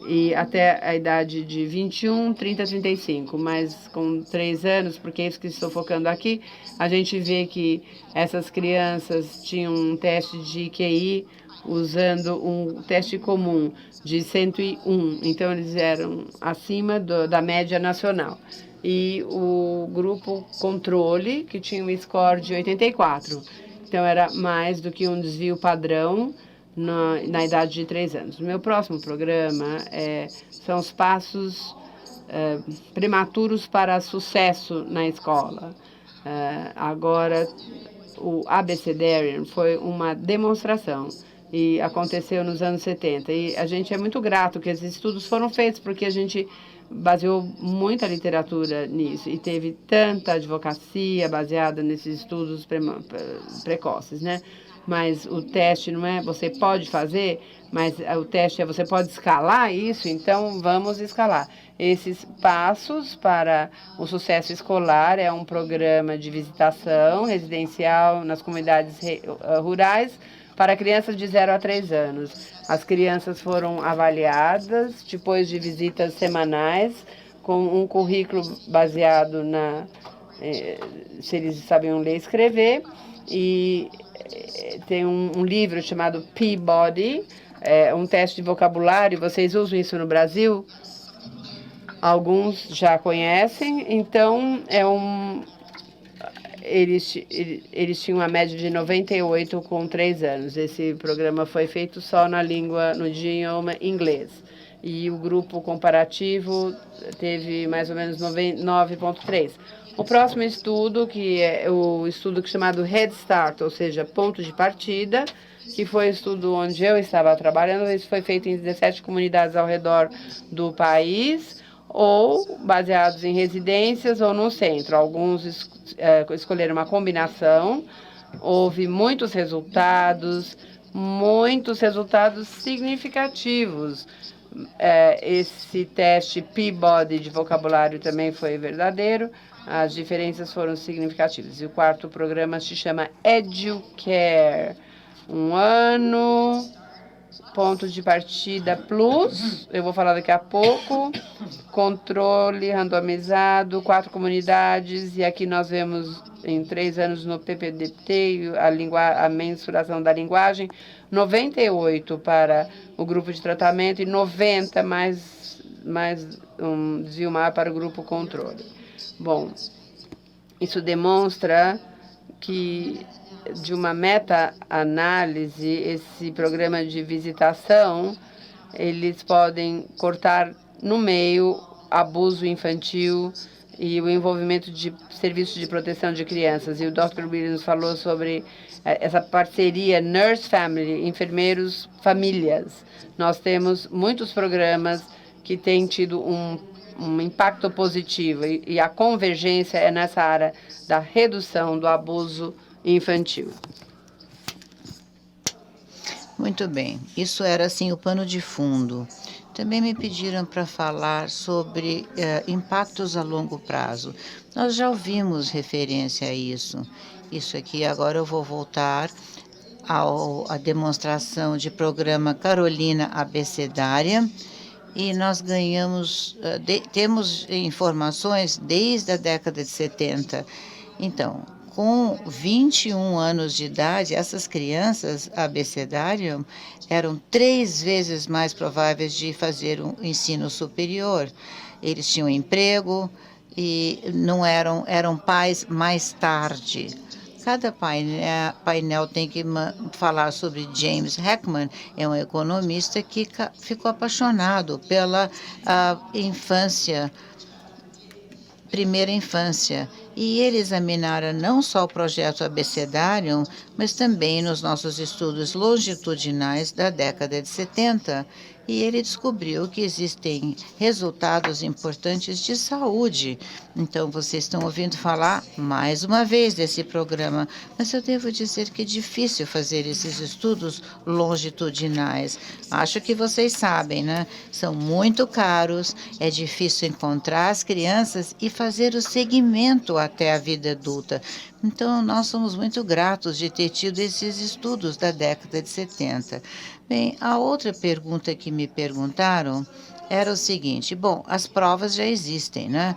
e até a idade de 21, 30, 35, mas com 3 anos, porque é isso que estou focando aqui, a gente vê que essas crianças tinham um teste de QI usando um teste comum de 101, então eles eram acima da média nacional. E o grupo controle, que tinha um score de 84, então era mais do que um desvio padrão na idade de 3 anos. O meu próximo programa são os passos prematuros para sucesso na escola. Agora, o Abecedarium foi uma demonstração e aconteceu nos anos 70. E a gente é muito grato que esses estudos foram feitos, porque a gente baseou muita literatura nisso e teve tanta advocacia baseada nesses estudos precoces, né? Mas o teste não é você pode fazer, mas o teste é você pode escalar isso, então vamos escalar. Esses passos para o sucesso escolar é um programa de visitação residencial nas comunidades rurais para crianças de 0 a 3 anos. As crianças foram avaliadas depois de visitas semanais com um currículo baseado se eles sabiam ler e escrever. E tem um livro chamado Peabody, um teste de vocabulário. Vocês usam isso no Brasil? Alguns já conhecem. Então, eles tinham uma média de 98 com 3 anos. Esse programa foi feito só no idioma inglês. E o grupo comparativo teve mais ou menos 9,3. O próximo estudo, que é o estudo chamado Head Start, ou seja, ponto de partida, que foi o estudo onde eu estava trabalhando. Isso foi feito em 17 comunidades ao redor do país, ou baseados em residências ou no centro. Alguns escolheram uma combinação. Houve muitos resultados significativos. Esse teste Peabody de vocabulário também foi verdadeiro. As diferenças foram significativas. E o quarto programa se chama EduCare. 1 ano, ponto de partida plus, eu vou falar daqui a pouco, controle randomizado, 4 comunidades, e aqui nós vemos em 3 anos no PPDT, a mensuração da linguagem, 98 para o grupo de tratamento e 90 mais um desvio maior para o grupo controle. Bom, isso demonstra que, de uma meta-análise, esse programa de visitação, eles podem cortar no meio abuso infantil e o envolvimento de serviços de proteção de crianças. E o Dr. Williams falou sobre essa parceria nurse-family, enfermeiros-famílias. Nós temos muitos programas que têm tido um impacto positivo e a convergência é nessa área da redução do abuso infantil. Muito bem, isso era assim o pano de fundo. Também me pediram para falar sobre impactos a longo prazo. Nós já ouvimos referência a isso. Isso aqui agora eu vou voltar à demonstração de programa Carolina Abecedária. E nós temos informações desde a década de 70. Então, com 21 anos de idade, essas crianças abecedárias eram 3 vezes mais prováveis de fazer um ensino superior. Eles tinham emprego e não eram pais mais tarde. Cada painel tem que falar sobre James Heckman, é um economista que ficou apaixonado pela primeira infância. E ele examinara não só o projeto Abecedário, mas também nos nossos estudos longitudinais da década de 70. E ele descobriu que existem resultados importantes de saúde. Então, vocês estão ouvindo falar mais uma vez desse programa, mas eu devo dizer que é difícil fazer esses estudos longitudinais. Acho que vocês sabem, né? São muito caros, é difícil encontrar as crianças e fazer o seguimento até a vida adulta. Então, nós somos muito gratos de ter tido esses estudos da década de 70. Bem, a outra pergunta que me perguntaram era o seguinte: bom, as provas já existem, né?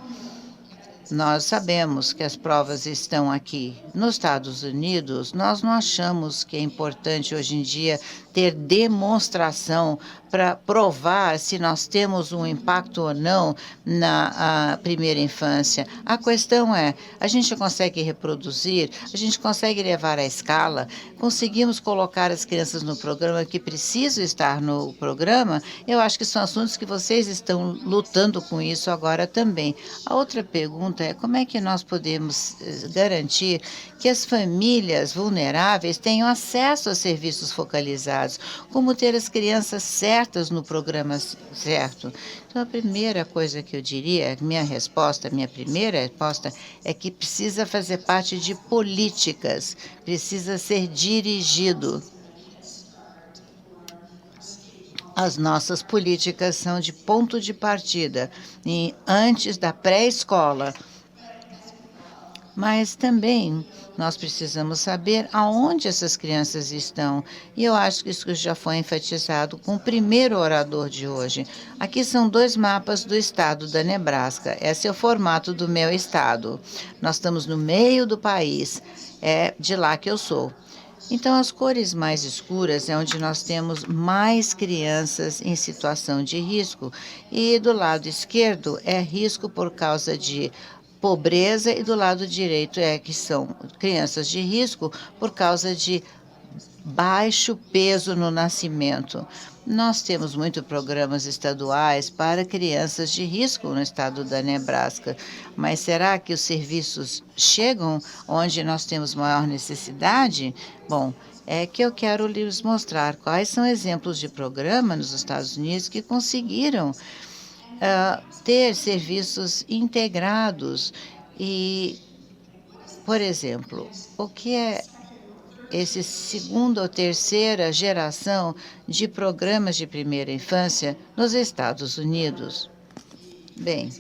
Nós sabemos que as provas estão aqui. Nos Estados Unidos, nós não achamos que é importante hoje em dia ter demonstração para provar se nós temos um impacto ou não na primeira infância. A questão é, a gente consegue reproduzir, a gente consegue levar à escala, conseguimos colocar as crianças no programa que precisam estar no programa. Eu acho que são assuntos que vocês estão lutando com isso agora também. A outra pergunta é como é que nós podemos garantir que as famílias vulneráveis tenham acesso a serviços focalizados. necessidades, como ter as crianças certas no programa certo. Então, a primeira coisa que eu diria, minha primeira resposta, é que precisa fazer parte de políticas, precisa ser dirigido. As nossas políticas são de ponto de partida, antes da pré-escola. Mas também nós precisamos saber aonde essas crianças estão. E eu acho que isso já foi enfatizado com o primeiro orador de hoje. Aqui são 2 mapas do estado da Nebraska. Esse é o formato do meu estado. Nós estamos no meio do país. É de lá que eu sou. Então, as cores mais escuras é onde nós temos mais crianças em situação de risco. E do lado esquerdo é risco por causa de pobreza, e do lado direito que são crianças de risco por causa de baixo peso no nascimento. Nós temos muitos programas estaduais para crianças de risco no estado da Nebraska, mas será que os serviços chegam onde nós temos maior necessidade? Bom, é que eu quero lhes mostrar quais são exemplos de programa nos Estados Unidos que conseguiram ter serviços integrados. E, por exemplo, o que é esse segunda ou terceira geração de programas de primeira infância nos Estados Unidos? Bem,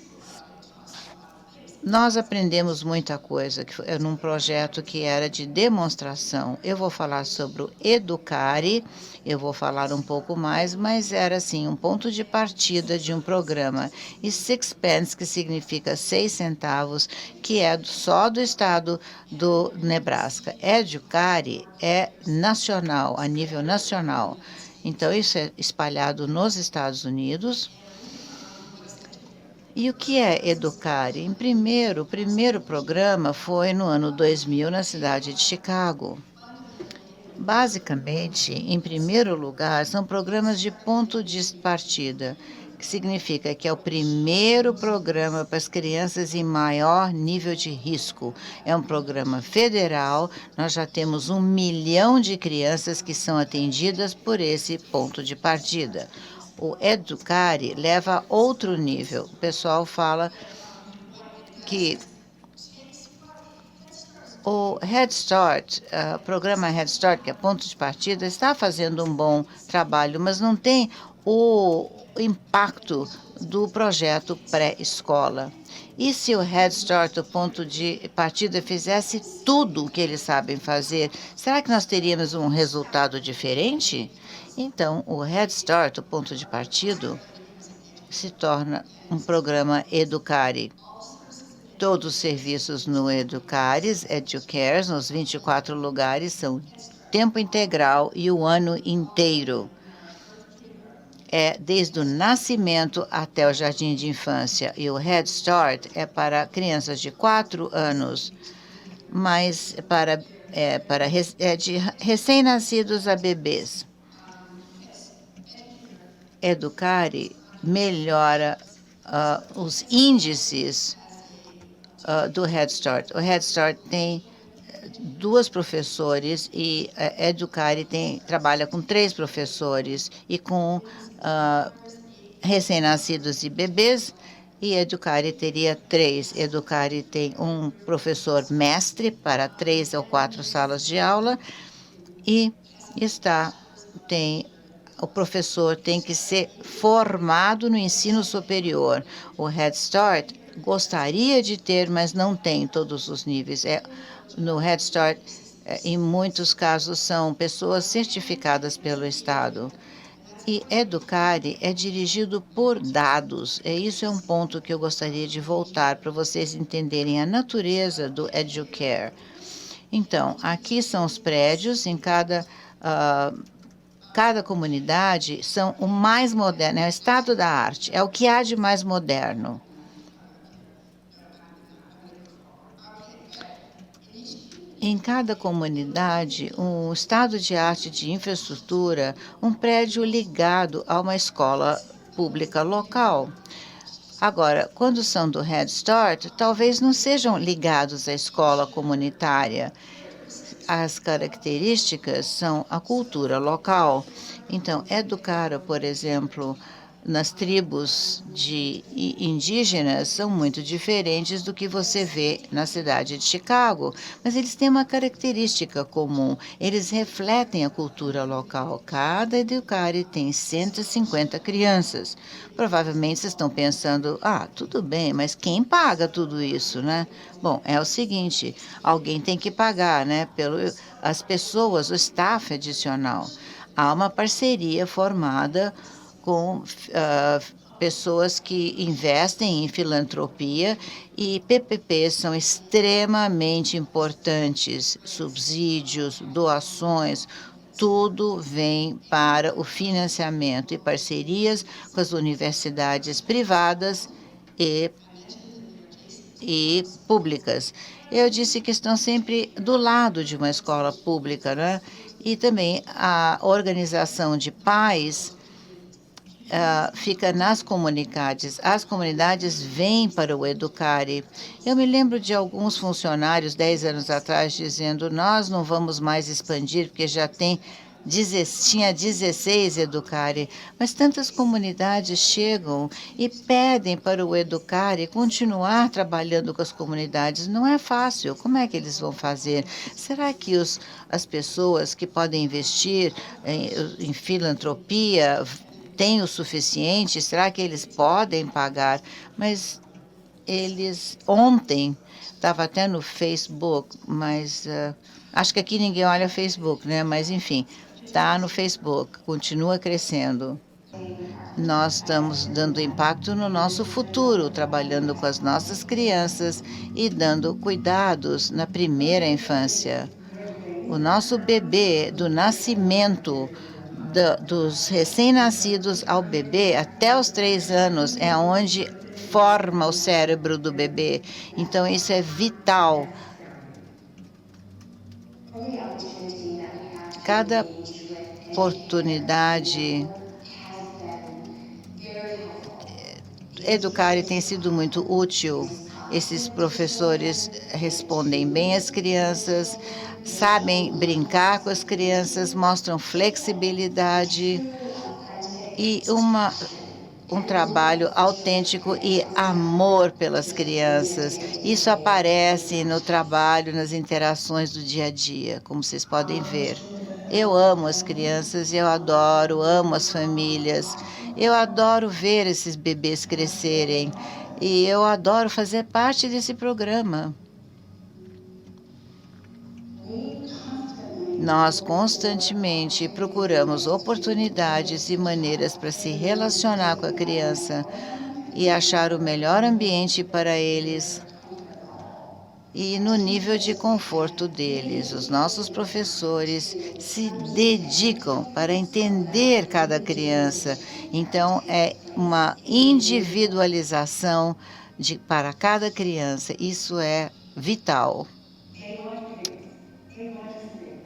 nós aprendemos muita coisa num projeto que era de demonstração. Eu vou falar sobre o Educare, eu vou falar um pouco mais, mas era assim, um ponto de partida de um programa. E 6 pence, que significa 6 centavos, que é só do estado do Nebraska. Educare é nacional, a nível nacional. Então, isso é espalhado nos Estados Unidos. E o que é Educare? O primeiro programa foi no ano 2000 na cidade de Chicago. Basicamente, em primeiro lugar, são programas de ponto de partida, que significa que é o primeiro programa para as crianças em maior nível de risco. É um programa federal, nós já temos 1 milhão de crianças que são atendidas por esse ponto de partida. O Educare leva a outro nível. O pessoal fala que o Head Start, o programa Head Start, que é ponto de partida, está fazendo um bom trabalho, mas não tem o impacto do projeto pré-escola. E se o Head Start, o ponto de partida, fizesse tudo o que eles sabem fazer, será que nós teríamos um resultado diferente? Então, o Head Start, o ponto de partida, se torna um programa Educare. Todos os serviços no Educares, Educares, nos 24 lugares, são tempo integral e o ano inteiro. É desde o nascimento até o jardim de infância. E o Head Start é para crianças de 4 anos, mas de recém-nascidos a bebês. Educare melhora os índices do Head Start. O Head Start tem 2 professores e Educare trabalha com 3 professores e com recém-nascidos e bebês, e Educare teria 3. Educare tem um professor mestre para 3 ou 4 salas de aula e o professor tem que ser formado no ensino superior. O Head Start gostaria de ter, mas não tem todos os níveis. No Head Start, em muitos casos, são pessoas certificadas pelo Estado. E Educare é dirigido por dados. Isso é um ponto que eu gostaria de voltar para vocês entenderem a natureza do Educare. Então, aqui são os prédios, em cada comunidade são o mais moderno, é o estado da arte, é o que há de mais moderno. Em cada comunidade, um estado de arte de infraestrutura, um prédio ligado a uma escola pública local. Agora, quando são do Head Start, talvez não sejam ligados à escola comunitária. as características são a cultura local. Então, educar, por exemplo, nas tribos indígenas são muito diferentes do que você vê na cidade de Chicago, mas eles têm uma característica comum, eles refletem a cultura local. Cada Educare tem 150 crianças. Provavelmente vocês estão pensando, tudo bem, mas quem paga tudo isso, né? Bom, é o seguinte, alguém tem que pagar, né? As pessoas, o staff adicional. Há uma parceria formada com pessoas que investem em filantropia e PPPs são extremamente importantes. Subsídios, doações, tudo vem para o financiamento e parcerias com as universidades privadas e públicas. Eu disse que estão sempre do lado de uma escola pública, né? E também a organização de pais fica nas comunidades. As comunidades vêm para o Educare. Eu me lembro de alguns funcionários 10 anos atrás dizendo, nós não vamos mais expandir porque já tinha 16 Educare, mas tantas comunidades chegam e pedem para o Educare continuar trabalhando com as comunidades. Não é fácil. Como é que eles vão fazer? Será que as pessoas que podem investir em filantropia têm o suficiente? Será que eles podem pagar? Mas ontem, estava até no Facebook, mas acho que aqui ninguém olha Facebook, né? Mas, enfim, está no Facebook, continua crescendo. Nós estamos dando impacto no nosso futuro, trabalhando com as nossas crianças e dando cuidados na primeira infância. O nosso bebê, do nascimento, dos recém-nascidos ao bebê, até os 3 anos, é onde forma o cérebro do bebê. Então, isso é vital. Cada oportunidade. Educare tem sido muito útil. Esses professores respondem bem às crianças, sabem brincar com as crianças, mostram flexibilidade e um trabalho autêntico e amor pelas crianças. Isso aparece no trabalho, nas interações do dia a dia, como vocês podem ver. Eu amo as crianças, amo as famílias, eu adoro ver esses bebês crescerem e eu adoro fazer parte desse programa. Nós constantemente procuramos oportunidades e maneiras para se relacionar com a criança e achar o melhor ambiente para eles e no nível de conforto deles. Os nossos professores se dedicam para entender cada criança. Então, é uma individualização para cada criança. Isso é vital.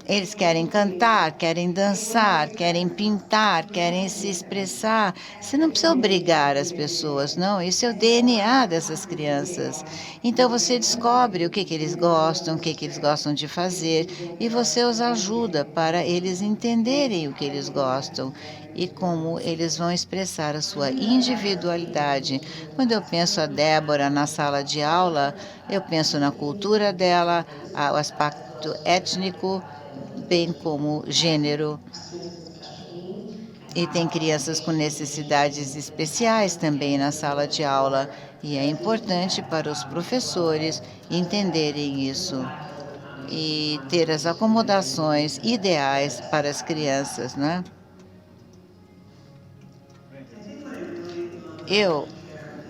Eles querem cantar, querem dançar, querem pintar, querem se expressar. Você não precisa obrigar as pessoas, não. Isso é o DNA dessas crianças. Então, você descobre o que eles gostam, o que eles gostam de fazer, e você os ajuda para eles entenderem o que eles gostam e como eles vão expressar a sua individualidade. Quando eu penso a Débora na sala de aula, eu penso na cultura dela, o aspecto étnico, bem como gênero. E tem crianças com necessidades especiais também na sala de aula. E é importante para os professores entenderem isso e ter as acomodações ideais para as crianças, né?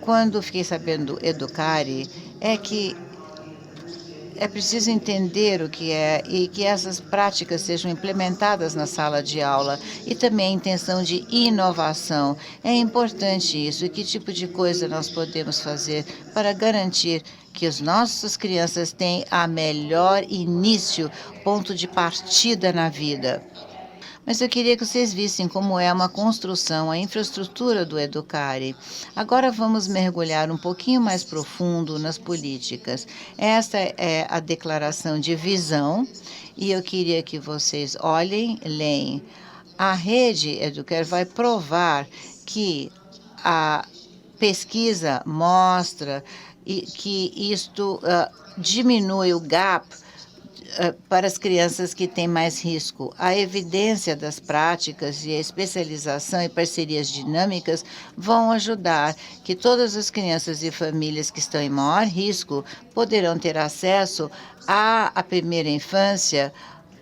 Quando fiquei sabendo do Educare, é preciso entender o que é e que essas práticas sejam implementadas na sala de aula e também a intenção de inovação. É importante isso. E que tipo de coisa nós podemos fazer para garantir que as nossas crianças têm a melhor início, ponto de partida na vida? Mas eu queria que vocês vissem como é uma construção, a infraestrutura do Educare. Agora vamos mergulhar um pouquinho mais profundo nas políticas. Esta é a declaração de visão e eu queria que vocês olhem, leem. A rede Educare vai provar que a pesquisa mostra que isto diminui o gap para as crianças que têm mais risco. A evidência das práticas e a especialização e parcerias dinâmicas vão ajudar que todas as crianças e famílias que estão em maior risco poderão ter acesso à primeira infância,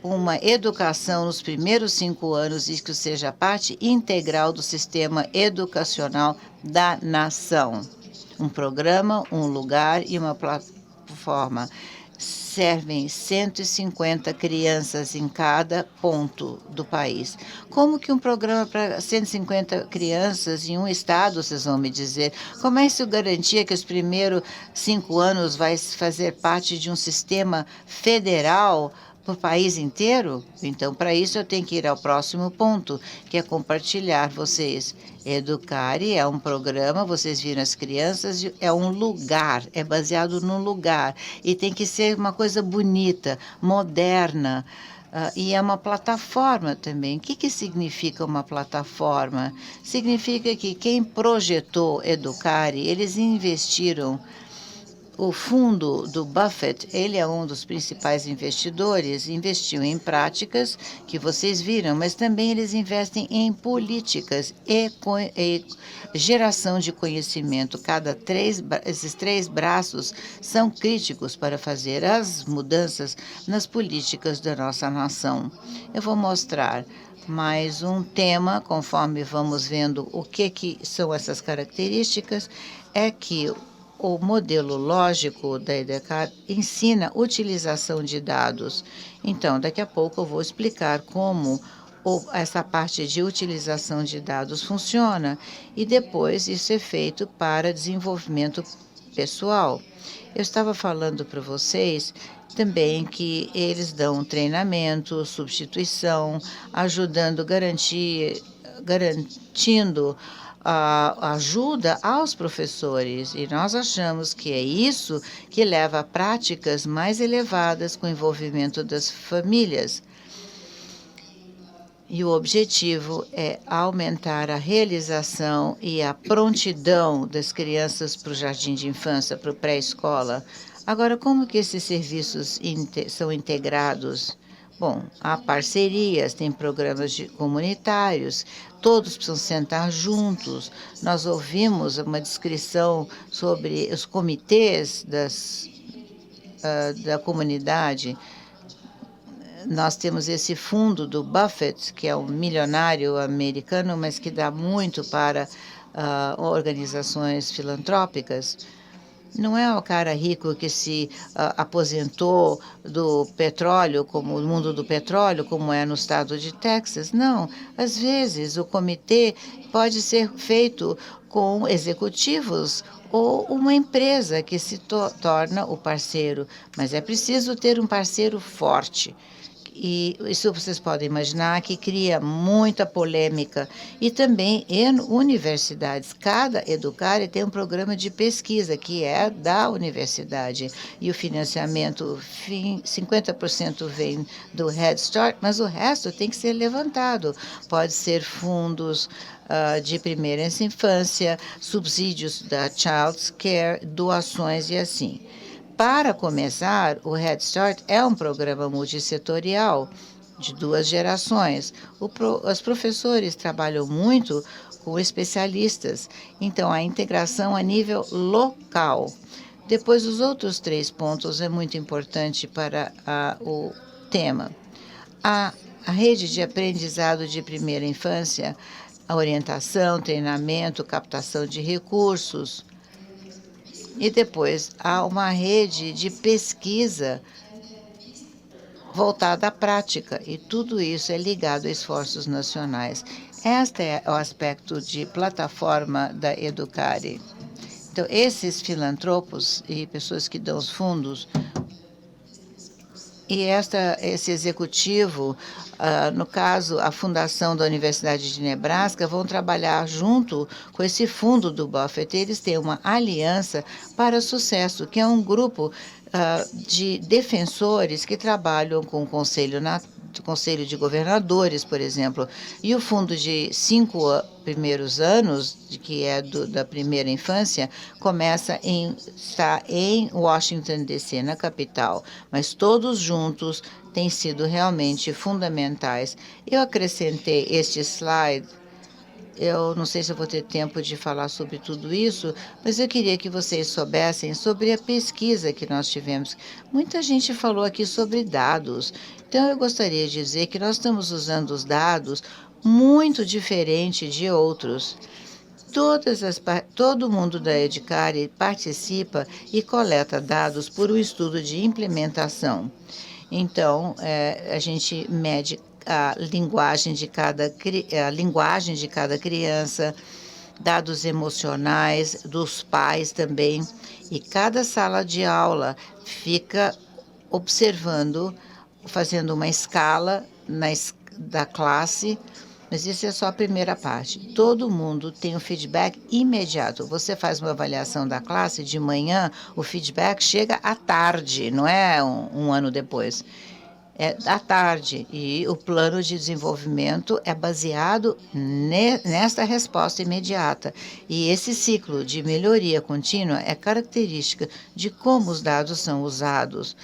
uma educação nos primeiros 5 anos e que seja parte integral do sistema educacional da nação. Um programa, um lugar e uma plataforma. Servem 150 crianças em cada ponto do país. Como que um programa para 150 crianças em um estado, vocês vão me dizer? Como é isso garantia que os primeiros 5 anos vai fazer parte de um sistema federal para o país inteiro? Então, para isso, eu tenho que ir ao próximo ponto, que é compartilhar vocês. Educare é um programa, vocês viram as crianças, é um lugar, é baseado num lugar. E tem que ser uma coisa bonita, moderna. E é uma plataforma também. O que significa uma plataforma? Significa que quem projetou Educare, eles investiram. O fundo do Buffett, ele é um dos principais investidores, investiu em práticas que vocês viram, mas também eles investem em políticas e geração de conhecimento. Esses 3 braços são críticos para fazer as mudanças nas políticas da nossa nação. Eu vou mostrar mais um tema, conforme vamos vendo o que são essas características, é que o modelo lógico da Educare ensina utilização de dados. Então, daqui a pouco eu vou explicar como essa parte de utilização de dados funciona e depois isso é feito para desenvolvimento pessoal. Eu estava falando para vocês também que eles dão treinamento, substituição, garantindo ajuda aos professores, e nós achamos que é isso que leva a práticas mais elevadas com o envolvimento das famílias. E o objetivo é aumentar a realização e a prontidão das crianças para o jardim de infância, para o pré-escola. Agora, como que esses serviços são integrados? Bom, há parcerias, tem programas comunitários, todos precisam sentar juntos. Nós ouvimos uma descrição sobre os comitês da comunidade. Nós temos esse fundo do Buffett, que é um milionário americano, mas que dá muito para organizações filantrópicas. Não é o cara rico que se aposentou do petróleo, como o mundo do petróleo, como é no estado de Texas. Não. Às vezes, o comitê pode ser feito com executivos ou uma empresa que se torna o parceiro. Mas é preciso ter um parceiro forte. E isso vocês podem imaginar que cria muita polêmica. E também em universidades. Cada Educare tem um programa de pesquisa que é da universidade. E o financiamento, 50% vem do Head Start, mas o resto tem que ser levantado. Pode ser fundos de primeira infância, subsídios da Child Care, doações e assim. Para começar, o Head Start é um programa multissetorial de 2 gerações. Os professores trabalham muito com especialistas, então a integração a nível local. Depois, os outros 3 pontos é muito importante para o tema. A rede de aprendizado de primeira infância, a orientação, treinamento, captação de recursos. E depois há uma rede de pesquisa voltada à prática, e tudo isso é ligado a esforços nacionais. Este é o aspecto de plataforma da Educare. Então, esses filantropos e pessoas que dão os fundos, e esse executivo, no caso, a Fundação da Universidade de Nebraska, vão trabalhar junto com esse fundo do Buffett. Eles têm uma aliança para sucesso, que é um grupo de defensores que trabalham com o Conselho de Governadores, por exemplo, e o fundo de 5 primeiros anos, que é da primeira infância, está em Washington, D.C., na capital, mas todos juntos têm sido realmente fundamentais. Eu acrescentei este slide. Eu não sei se eu vou ter tempo de falar sobre tudo isso, mas eu queria que vocês soubessem sobre a pesquisa que nós tivemos. Muita gente falou aqui sobre dados. Então, eu gostaria de dizer que nós estamos usando os dados muito diferente de outros. Todo mundo da Educare participa e coleta dados por um estudo de implementação. Então, a gente mede a linguagem de cada criança, dados emocionais dos pais também, e cada sala de aula fica observando, fazendo uma escala da classe, mas isso é só a primeira parte. Todo mundo tem um feedback imediato. Você faz uma avaliação da classe de manhã, o feedback chega à tarde, não é um ano depois. É à tarde, e o plano de desenvolvimento é baseado nesta resposta imediata. E esse ciclo de melhoria contínua é característica de como os dados são usados.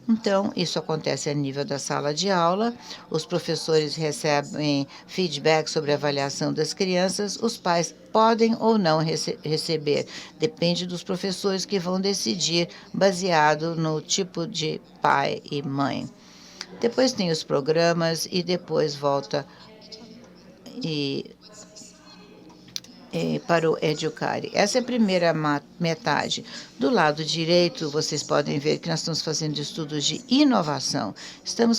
Então, isso acontece a nível da sala de aula, os professores recebem feedback sobre a avaliação das crianças, os pais podem ou não receber, depende dos professores que vão decidir, baseado no tipo de pai e mãe. Depois tem os programas e depois volta para o Educare. Essa é a primeira metade. Do lado direito, vocês podem ver que nós estamos fazendo estudos de inovação.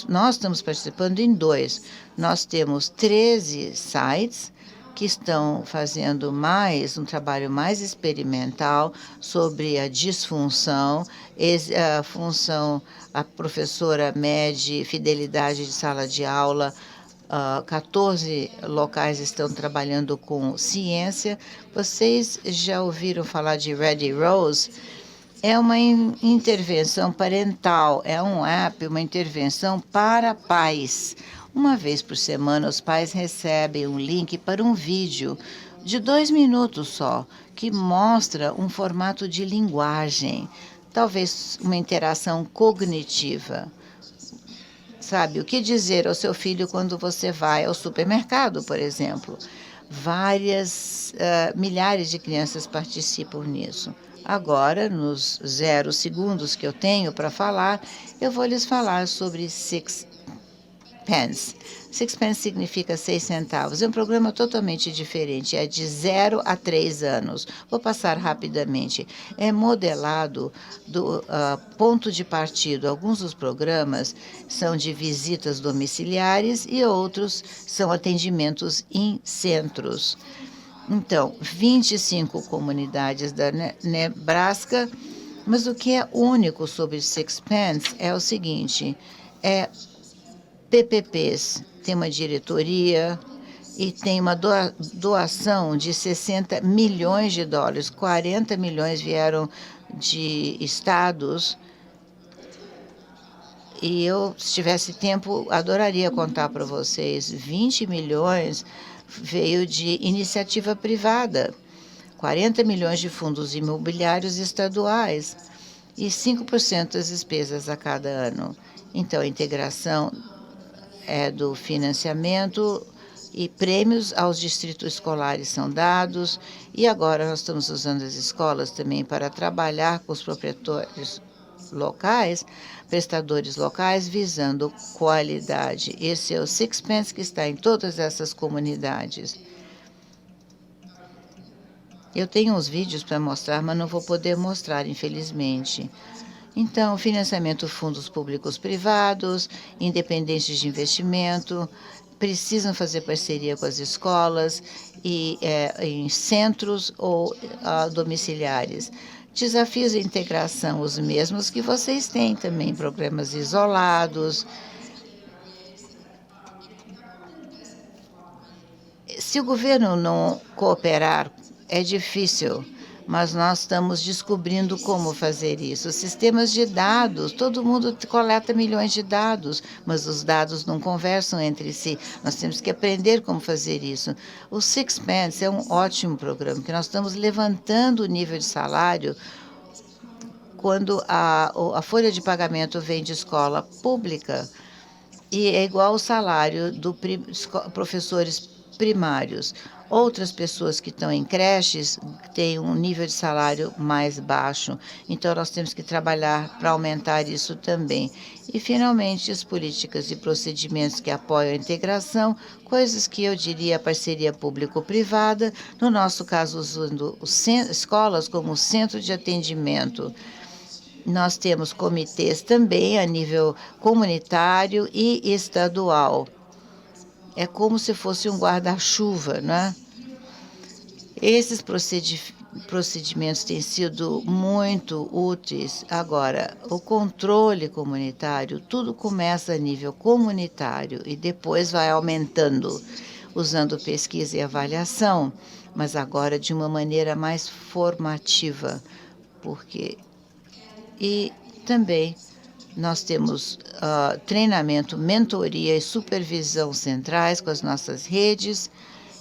Nós estamos participando em 2. Nós temos 13 sites que estão fazendo um trabalho mais experimental sobre a disfunção, a professora mede fidelidade de sala de aula, 14 locais estão trabalhando com ciência. Vocês já ouviram falar de Ready Rose? É uma intervenção parental, é um app, uma intervenção para pais. Uma vez por semana, os pais recebem um link para um vídeo de 2 minutos só, que mostra um formato de linguagem, talvez uma interação cognitiva. Sabe, o que dizer ao seu filho quando você vai ao supermercado, por exemplo? Milhares de crianças participam nisso. Agora, nos 0 segundos que eu tenho para falar, eu vou lhes falar sobre Sixpence. Sixpence significa 6 centavos. É um programa totalmente diferente, é de 0 a 3 anos. Vou passar rapidamente. É modelado do ponto de partida. Alguns dos programas são de visitas domiciliares e outros são atendimentos em centros. Então, 25 comunidades da Nebraska, mas o que é único sobre Sixpence é o seguinte, PPPs, tem uma diretoria e tem uma doação de 60 milhões de dólares, 40 milhões vieram de estados, e eu, se tivesse tempo, adoraria contar para vocês, 20 milhões veio de iniciativa privada, 40 milhões de fundos imobiliários estaduais e 5% das despesas a cada ano. Então, a integração do financiamento e prêmios aos distritos escolares são dados, e agora nós estamos usando as escolas também para trabalhar com os proprietários locais, prestadores locais, visando qualidade. Esse é o Sixpence que está em todas essas comunidades. Eu tenho uns vídeos para mostrar, mas não vou poder mostrar, infelizmente. Então, financiamento fundos públicos privados, independentes de investimento, precisam fazer parceria com as escolas e em centros ou domiciliares. Desafios de integração, os mesmos que vocês têm também, programas isolados. Se o governo não cooperar, é difícil, mas nós estamos descobrindo como fazer isso. Sistemas de dados, todo mundo coleta milhões de dados, mas os dados não conversam entre si. Nós temos que aprender como fazer isso. O Sixpence é um ótimo programa, que nós estamos levantando o nível de salário quando a folha de pagamento vem de escola pública e é igual ao salário dos professores primários. Outras pessoas que estão em creches têm um nível de salário mais baixo. Então, nós temos que trabalhar para aumentar isso também. E, finalmente, as políticas e procedimentos que apoiam a integração, coisas que eu diria a parceria público-privada, no nosso caso, usando escolas como centro de atendimento. Nós temos comitês também a nível comunitário e estadual. É como se fosse um guarda-chuva, né? Esses procedimentos têm sido muito úteis. Agora, o controle comunitário, tudo começa a nível comunitário e depois vai aumentando, usando pesquisa e avaliação, mas agora de uma maneira mais formativa, porque... E também nós temos treinamento, mentoria e supervisão centrais com as nossas redes.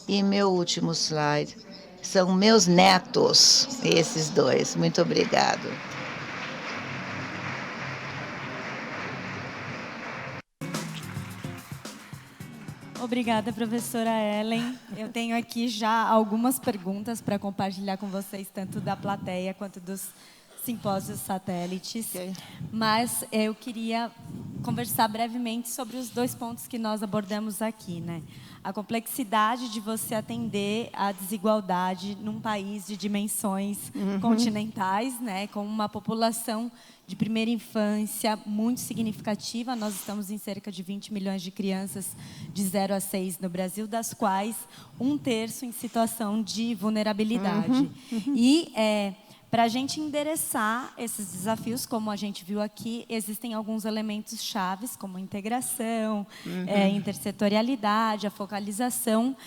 E meu último slide são meus netos, esses dois. Muito obrigado. Obrigada, professora Ellen. Eu tenho aqui já algumas perguntas para compartilhar com vocês, tanto da plateia quanto dos simpósios satélites, mas eu queria conversar brevemente sobre os 2 pontos que nós abordamos aqui, né? A complexidade de você atender à desigualdade num país de dimensões continentais, né? Com uma população de primeira infância muito significativa. Nós estamos em cerca de 20 milhões de crianças de 0 a 6 no Brasil, das quais 1/3 em situação de vulnerabilidade. E para a gente endereçar esses desafios, como a gente viu aqui, existem alguns elementos chaves, como a integração, intersetorialidade, a focalização,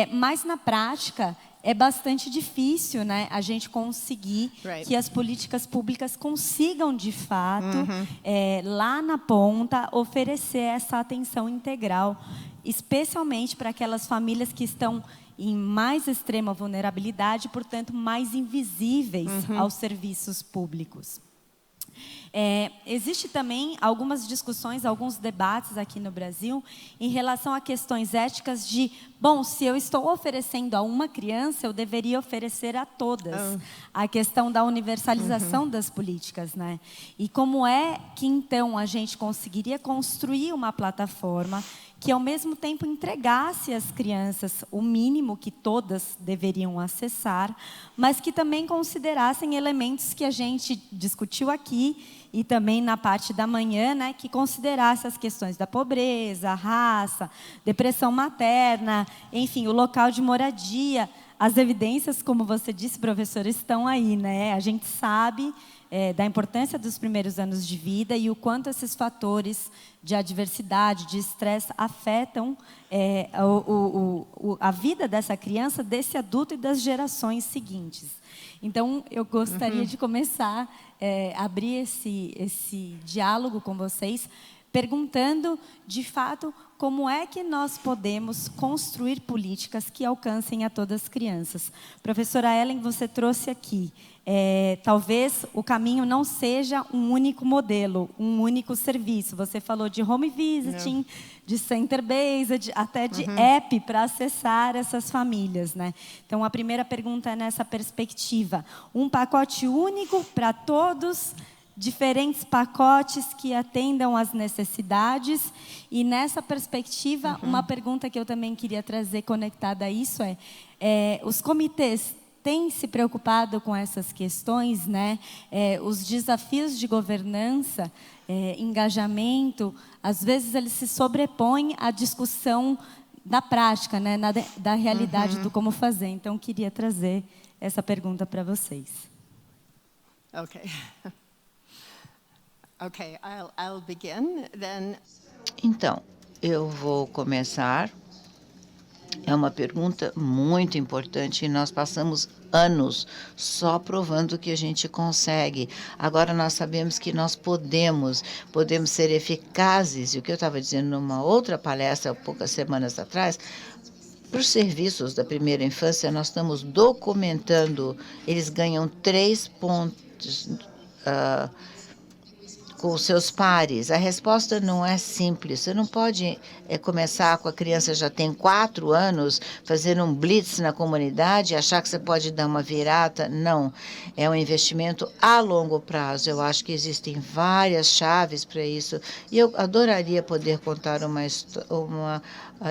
mas na prática é bastante difícil, né, a gente conseguir que as políticas públicas consigam, de fato, lá na ponta, oferecer essa atenção integral, especialmente para aquelas famílias que estão em mais extrema vulnerabilidade, portanto, mais invisíveis aos serviços públicos. Existe também algumas discussões, alguns debates aqui no Brasil em relação a questões éticas de, bom, se eu estou oferecendo a uma criança, eu deveria oferecer a todas. A questão da universalização das políticas, né? E como é que, então, a gente conseguiria construir uma plataforma que, ao mesmo tempo, entregasse às crianças o mínimo que todas deveriam acessar, mas que também considerassem elementos que a gente discutiu aqui e também na parte da manhã, né, que considerasse as questões da pobreza, raça, depressão materna, enfim, o local de moradia. As evidências, como você disse, professor, estão aí, né? A gente sabe da importância dos primeiros anos de vida e o quanto esses fatores de adversidade, de estresse, afetam a vida dessa criança, desse adulto e das gerações seguintes. Então, eu gostaria de começar a abrir esse diálogo com vocês, perguntando, de fato, como é que nós podemos construir políticas que alcancem a todas as crianças. Professora Ellen, você trouxe aqui, talvez o caminho não seja um único modelo, um único serviço. Você falou de home visiting, de center-based, até de app para acessar essas famílias, né? Então, a primeira pergunta é nessa perspectiva. Um pacote único para todos, diferentes pacotes que atendam às necessidades. E, nessa perspectiva, uma pergunta que eu também queria trazer conectada a isso os comitês têm se preocupado com essas questões, né? Os desafios de governança, engajamento, às vezes eles se sobrepõem à discussão da prática, né? Da realidade do como fazer. Então, queria trazer essa pergunta para vocês. Ok. Okay, I'll begin then. Então, eu vou começar. É uma pergunta muito importante e nós passamos anos só provando que a gente consegue. Agora nós sabemos que nós podemos ser eficazes. E o que eu estava dizendo numa outra palestra, há poucas semanas atrás, para os serviços da primeira infância, nós estamos documentando, eles ganham 3 pontos com os seus pares. A resposta não é simples. Você não pode começar com a criança já tem 4 anos, fazer um blitz na comunidade e achar que você pode dar uma virada. Não. É um investimento a longo prazo. Eu acho que existem várias chaves para isso. E eu adoraria poder contar uma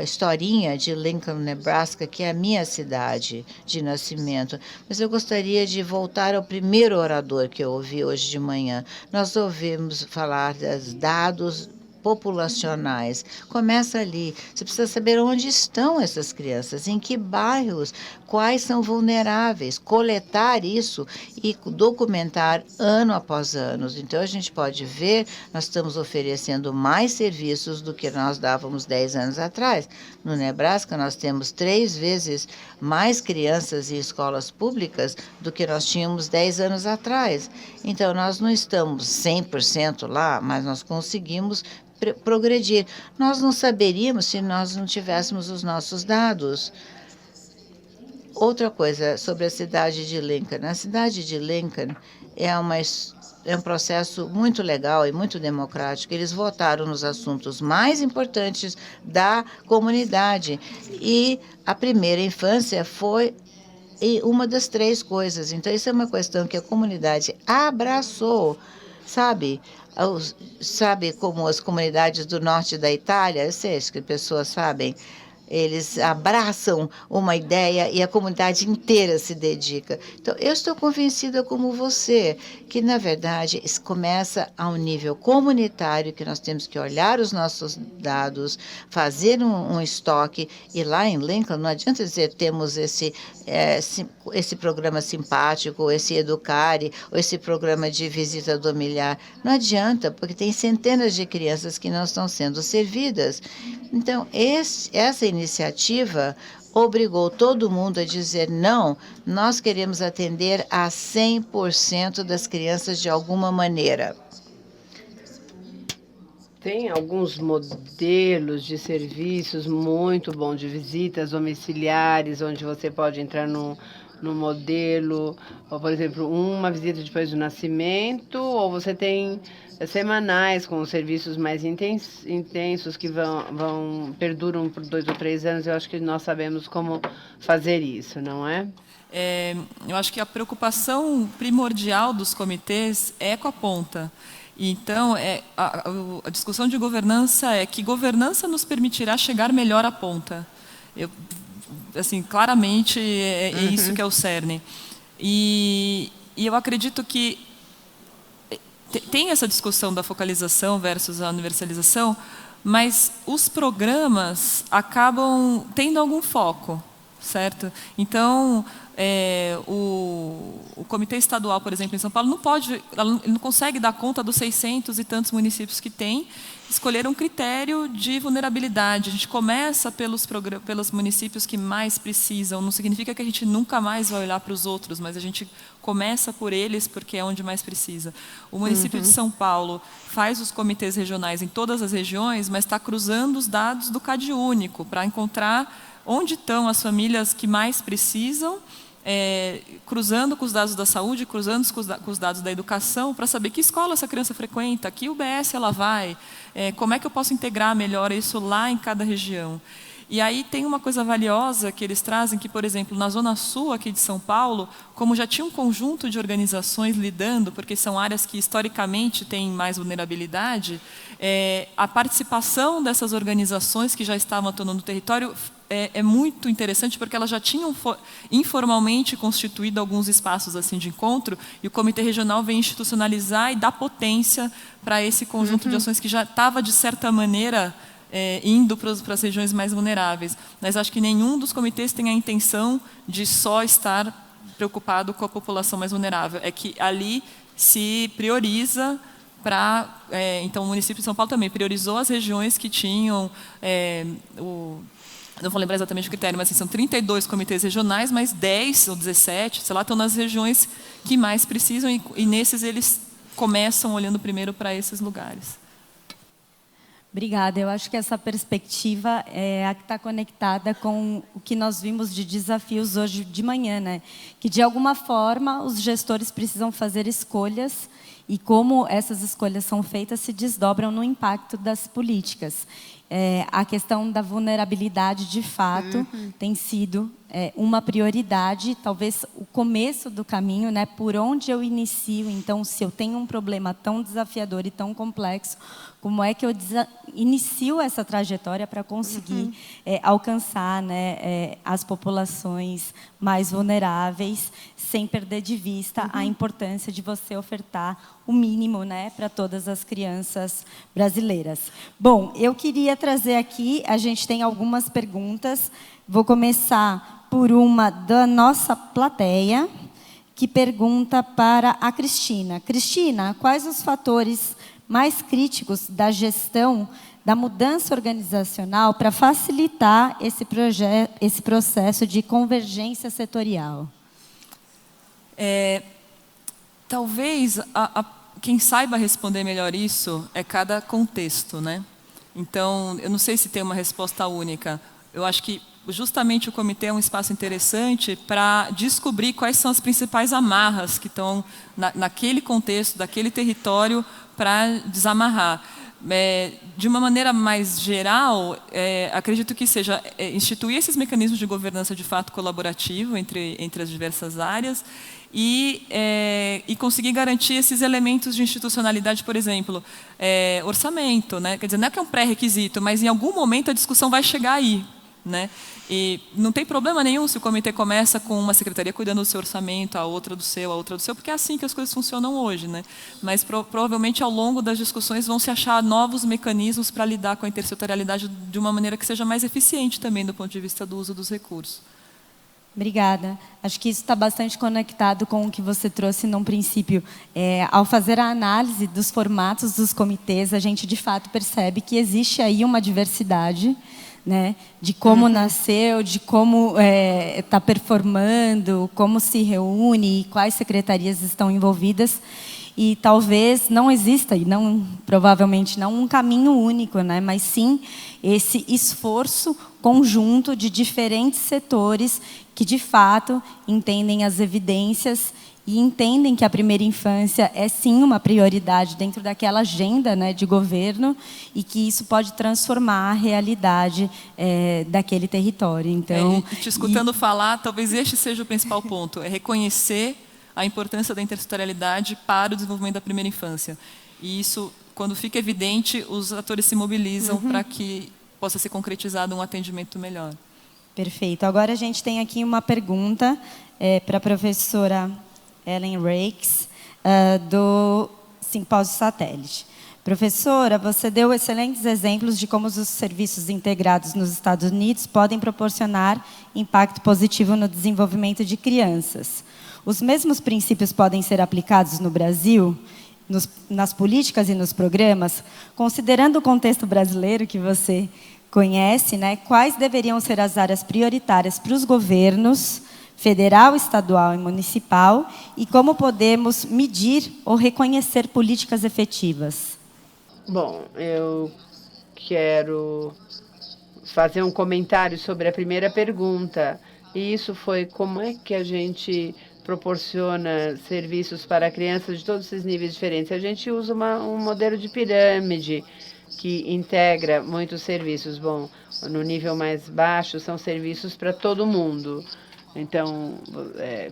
historinha de Lincoln, Nebraska, que é a minha cidade de nascimento. Mas eu gostaria de voltar ao primeiro orador que eu ouvi hoje de manhã. Nós ouvimos falar dos dados populacionais. Começa ali. Você precisa saber onde estão essas crianças, em que bairros, quais são vulneráveis, coletar isso e documentar ano após ano. Então, a gente pode ver, nós estamos oferecendo mais serviços do que nós dávamos 10 anos atrás. No Nebraska, nós temos 3 vezes mais crianças em escolas públicas do que nós tínhamos 10 anos atrás. Então, nós não estamos 100% lá, mas nós conseguimos progredir. Nós não saberíamos se nós não tivéssemos os nossos dados. Outra coisa sobre a cidade de Lincoln. A cidade de Lincoln é um processo muito legal e muito democrático. Eles votaram nos assuntos mais importantes da comunidade. E a primeira infância foi uma das 3 coisas. Então, isso é uma questão que a comunidade abraçou, sabe? Sabe como as comunidades do norte da Itália, eu sei que as pessoas sabem, eles abraçam uma ideia e a comunidade inteira se dedica. Então, eu estou convencida como você, que, na verdade, isso começa a um nível comunitário, que nós temos que olhar os nossos dados, fazer um estoque, e lá em Lincoln, não adianta dizer temos esse programa simpático, esse Educare, ou esse programa de visita domiciliar. Não adianta, porque tem centenas de crianças que não estão sendo servidas. Então, essa iniciativa obrigou todo mundo a dizer, não, nós queremos atender a 100% das crianças de alguma maneira. Tem alguns modelos de serviços muito bons, de visitas domiciliares, onde você pode entrar no modelo, ou, por exemplo, uma visita depois do nascimento, ou você tem semanais com serviços mais intensos que perduram por 2 ou 3 anos. Eu acho que nós sabemos como fazer isso, não é? Eu acho que a preocupação primordial dos comitês é com a ponta. Então, a discussão de governança é que governança nos permitirá chegar melhor à ponta. Assim, claramente, é isso que é o cerne. E eu acredito que tem essa discussão da focalização versus a universalização, mas os programas acabam tendo algum foco, certo? Então, o Comitê Estadual, por exemplo, em São Paulo, ele não consegue dar conta dos 600 e tantos municípios que tem, escolher um critério de vulnerabilidade. A gente começa pelos municípios que mais precisam. Não significa que a gente nunca mais vai olhar para os outros, mas a gente começa por eles porque é onde mais precisa. O município de São Paulo faz os comitês regionais em todas as regiões, mas está cruzando os dados do CadÚnico para encontrar onde estão as famílias que mais precisam, cruzando com os dados da saúde, cruzando com os dados da educação, para saber que escola essa criança frequenta, que UBS ela vai, como é que eu posso integrar melhor isso lá em cada região. E aí tem uma coisa valiosa que eles trazem, que, por exemplo, na Zona Sul aqui de São Paulo, como já tinha um conjunto de organizações lidando, porque são áreas que historicamente têm mais vulnerabilidade, a participação dessas organizações que já estavam atuando no território é muito interessante, porque elas já tinham informalmente constituído alguns espaços assim de encontro, e o Comitê Regional vem institucionalizar e dar potência para esse conjunto de ações que já estava, de certa maneira, indo para as regiões mais vulneráveis. Mas acho que nenhum dos comitês tem a intenção de só estar preocupado com a população mais vulnerável. É que ali se prioriza então o município de São Paulo também priorizou as regiões que tinham não vou lembrar exatamente o critério, mas assim, são 32 comitês regionais, mas 10 ou 17, sei lá, estão nas regiões que mais precisam, e nesses eles começam olhando primeiro para esses lugares. Obrigada. Eu acho que essa perspectiva é a que está conectada com o que nós vimos de desafios hoje de manhã, né? Que, de alguma forma, os gestores precisam fazer escolhas e como essas escolhas são feitas se desdobram no impacto das políticas. A questão da vulnerabilidade, de fato, tem sido uma prioridade, talvez o começo do caminho, né? Por onde eu inicio. Então, se eu tenho um problema tão desafiador e tão complexo, como é que eu inicio essa trajetória para conseguir alcançar, né, as populações mais vulneráveis, sem perder de vista a importância de você ofertar o mínimo, né, para todas as crianças brasileiras. Bom, eu queria trazer aqui, a gente tem algumas perguntas. Vou começar por uma da nossa plateia, que pergunta para a Cristina. Cristina, quais os fatores mais críticos da gestão da mudança organizacional para facilitar esse processo de convergência setorial? Talvez quem saiba responder melhor isso é cada contexto, né? Então, eu não sei se tem uma resposta única. Eu acho que justamente o comitê é um espaço interessante para descobrir quais são as principais amarras que estão naquele contexto, daquele território, para desamarrar. De uma maneira mais geral, acredito que seja instituir esses mecanismos de governança de fato colaborativo entre as diversas áreas e conseguir garantir esses elementos de institucionalidade, por exemplo, orçamento, né? Quer dizer, não é que é um pré-requisito, mas em algum momento a discussão vai chegar aí, né? E não tem problema nenhum se o comitê começa com uma secretaria cuidando do seu orçamento, a outra do seu, porque é assim que as coisas funcionam hoje, né? Mas provavelmente ao longo das discussões vão se achar novos mecanismos para lidar com a intersetorialidade de uma maneira que seja mais eficiente também do ponto de vista do uso dos recursos. Obrigada. Acho que isso está bastante conectado com o que você trouxe num princípio. Ao fazer a análise dos formatos dos comitês, a gente de fato percebe que existe aí uma diversidade, né, de como nasceu, de como está performando, como se reúne, quais secretarias estão envolvidas. E talvez não exista, e provavelmente não um caminho único, né, mas sim esse esforço conjunto de diferentes setores que, de fato, entendem as evidências e entendem que a primeira infância é, sim, uma prioridade dentro daquela agenda, né, de governo e que isso pode transformar a realidade daquele território. Então, te escutando falar, talvez este seja o principal ponto, é reconhecer a importância da intersetorialidade para o desenvolvimento da primeira infância. E isso, quando fica evidente, os atores se mobilizam para que possa ser concretizado um atendimento melhor. Perfeito. Agora a gente tem aqui uma pergunta para a professora Ellen Rakes, do Simpósio Satélite. Professora, você deu excelentes exemplos de como os serviços integrados nos Estados Unidos podem proporcionar impacto positivo no desenvolvimento de crianças. Os mesmos princípios podem ser aplicados no Brasil, nas políticas e nos programas? Considerando o contexto brasileiro que você conhece, né, quais deveriam ser as áreas prioritárias para os governos federal, estadual e municipal, e como podemos medir ou reconhecer políticas efetivas? Bom, eu quero fazer um comentário sobre a primeira pergunta. E isso foi como é que a gente proporciona serviços para crianças de todos esses níveis diferentes. A gente usa um modelo de pirâmide que integra muitos serviços. Bom, no nível mais baixo são serviços para todo mundo. Então,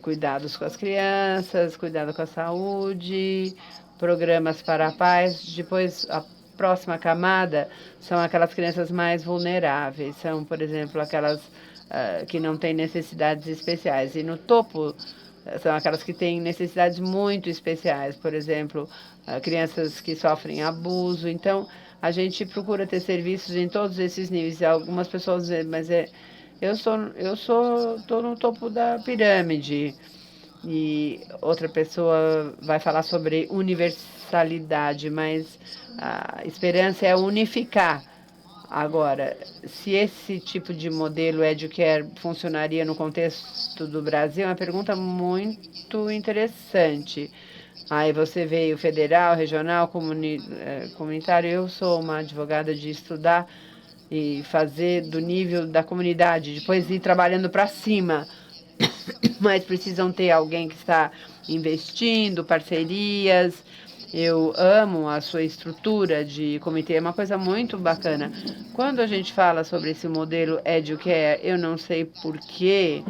cuidados com as crianças, cuidado com a saúde, programas para a paz. Depois, a próxima camada são aquelas crianças mais vulneráveis. São, por exemplo, aquelas que não têm necessidades especiais. E no topo, são aquelas que têm necessidades muito especiais. Por exemplo, crianças que sofrem abuso. Então, a gente procura ter serviços em todos esses níveis. Algumas pessoas dizem, mas estou no topo da pirâmide. E outra pessoa vai falar sobre universalidade, mas a esperança é unificar Agora, se esse tipo de modelo EduCare funcionaria no contexto do Brasil, é uma pergunta muito interessante. Aí você veio federal, regional, comunitário. Eu sou uma advogada de estudar e fazer do nível da comunidade, depois ir trabalhando para cima. Mas precisam ter alguém que está investindo, parcerias. Eu amo a sua estrutura de comitê, é uma coisa muito bacana. Quando a gente fala sobre esse modelo EduCare, eu não sei por que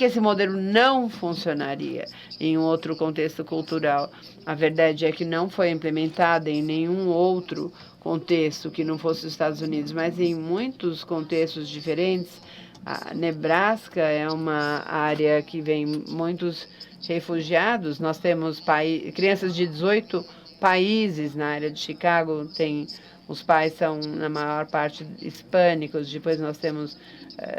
esse modelo não funcionaria em um outro contexto cultural. A verdade é que não foi implementada em nenhum outro contexto que não fosse os Estados Unidos, mas em muitos contextos diferentes. A Nebraska é uma área que vem muitos refugiados. Nós temos crianças de 18 países na área de Chicago. Os pais são, na maior parte, hispânicos. Depois nós temos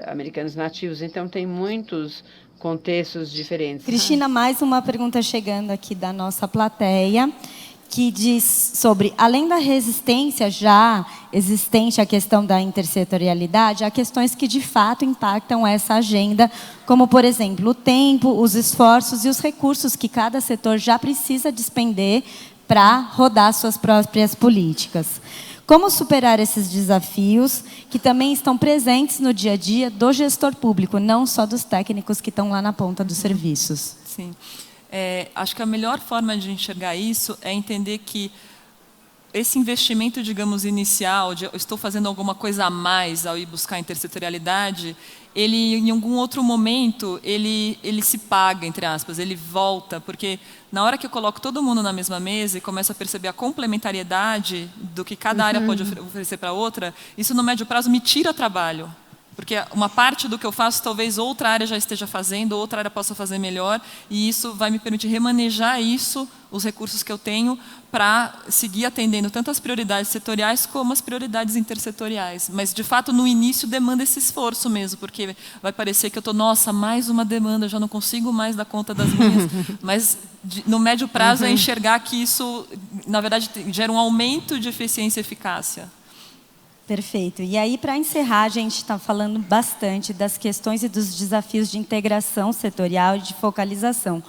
americanos nativos. Então, tem muitos contextos diferentes. Cristina, mais uma pergunta chegando aqui da nossa plateia, que diz sobre, além da resistência já existente à questão da intersetorialidade, há questões que de fato impactam essa agenda, como, por exemplo, o tempo, os esforços e os recursos que cada setor já precisa despender para rodar suas próprias políticas. Como superar esses desafios que também estão presentes no dia a dia do gestor público, não só dos técnicos que estão lá na ponta dos serviços? Sim. Acho que a melhor forma de enxergar isso é entender que esse investimento, digamos, inicial, de eu estou fazendo alguma coisa a mais ao ir buscar a intersetorialidade, ele, em algum outro momento, ele se paga, entre aspas, ele volta, porque na hora que eu coloco todo mundo na mesma mesa e começo a perceber a complementariedade do que cada área pode oferecer para a outra, isso no médio prazo me tira trabalho. Porque uma parte do que eu faço, talvez outra área já esteja fazendo, outra área possa fazer melhor, e isso vai me permitir remanejar os recursos que eu tenho, para seguir atendendo tanto as prioridades setoriais como as prioridades intersetoriais. Mas, de fato, no início demanda esse esforço mesmo, porque vai parecer que eu estou, nossa, mais uma demanda, eu já não consigo mais dar conta das minhas. Mas, no médio prazo, é enxergar que isso, na verdade, gera um aumento de eficiência e eficácia. Perfeito. E aí, para encerrar, a gente está falando bastante das questões e dos desafios de integração setorial e de focalização.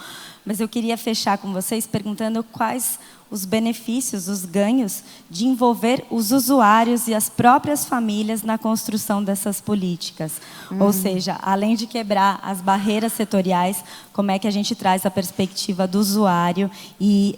Mas eu queria fechar com vocês perguntando quais os benefícios, os ganhos de envolver os usuários e as próprias famílias na construção dessas políticas. Ou seja, além de quebrar as barreiras setoriais, como é que a gente traz a perspectiva do usuário e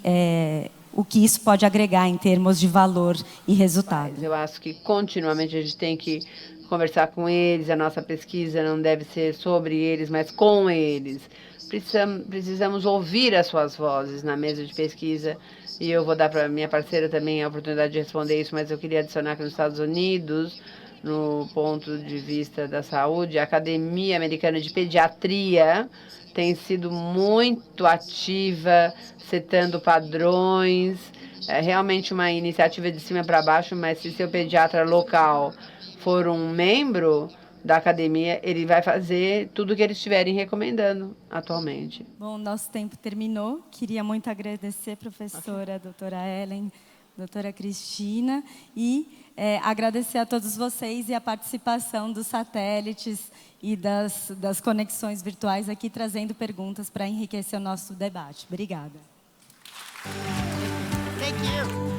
o que isso pode agregar em termos de valor e resultado. Eu acho que continuamente a gente tem que conversar com eles, a nossa pesquisa não deve ser sobre eles, mas com eles. Precisamos ouvir as suas vozes na mesa de pesquisa, e eu vou dar para a minha parceira também a oportunidade de responder isso, mas eu queria adicionar que nos Estados Unidos, no ponto de vista da saúde, a Academia Americana de Pediatria tem sido muito ativa, setando padrões. É realmente uma iniciativa de cima para baixo, mas se seu pediatra local for um membro da academia, ele vai fazer tudo o que eles estiverem recomendando atualmente. Bom, nosso tempo terminou. Queria muito agradecer, professora, doutora Ellen, doutora Cristina, e agradecer a todos vocês e a participação dos satélites e das conexões virtuais aqui, trazendo perguntas para enriquecer o nosso debate. Obrigada. Thank you.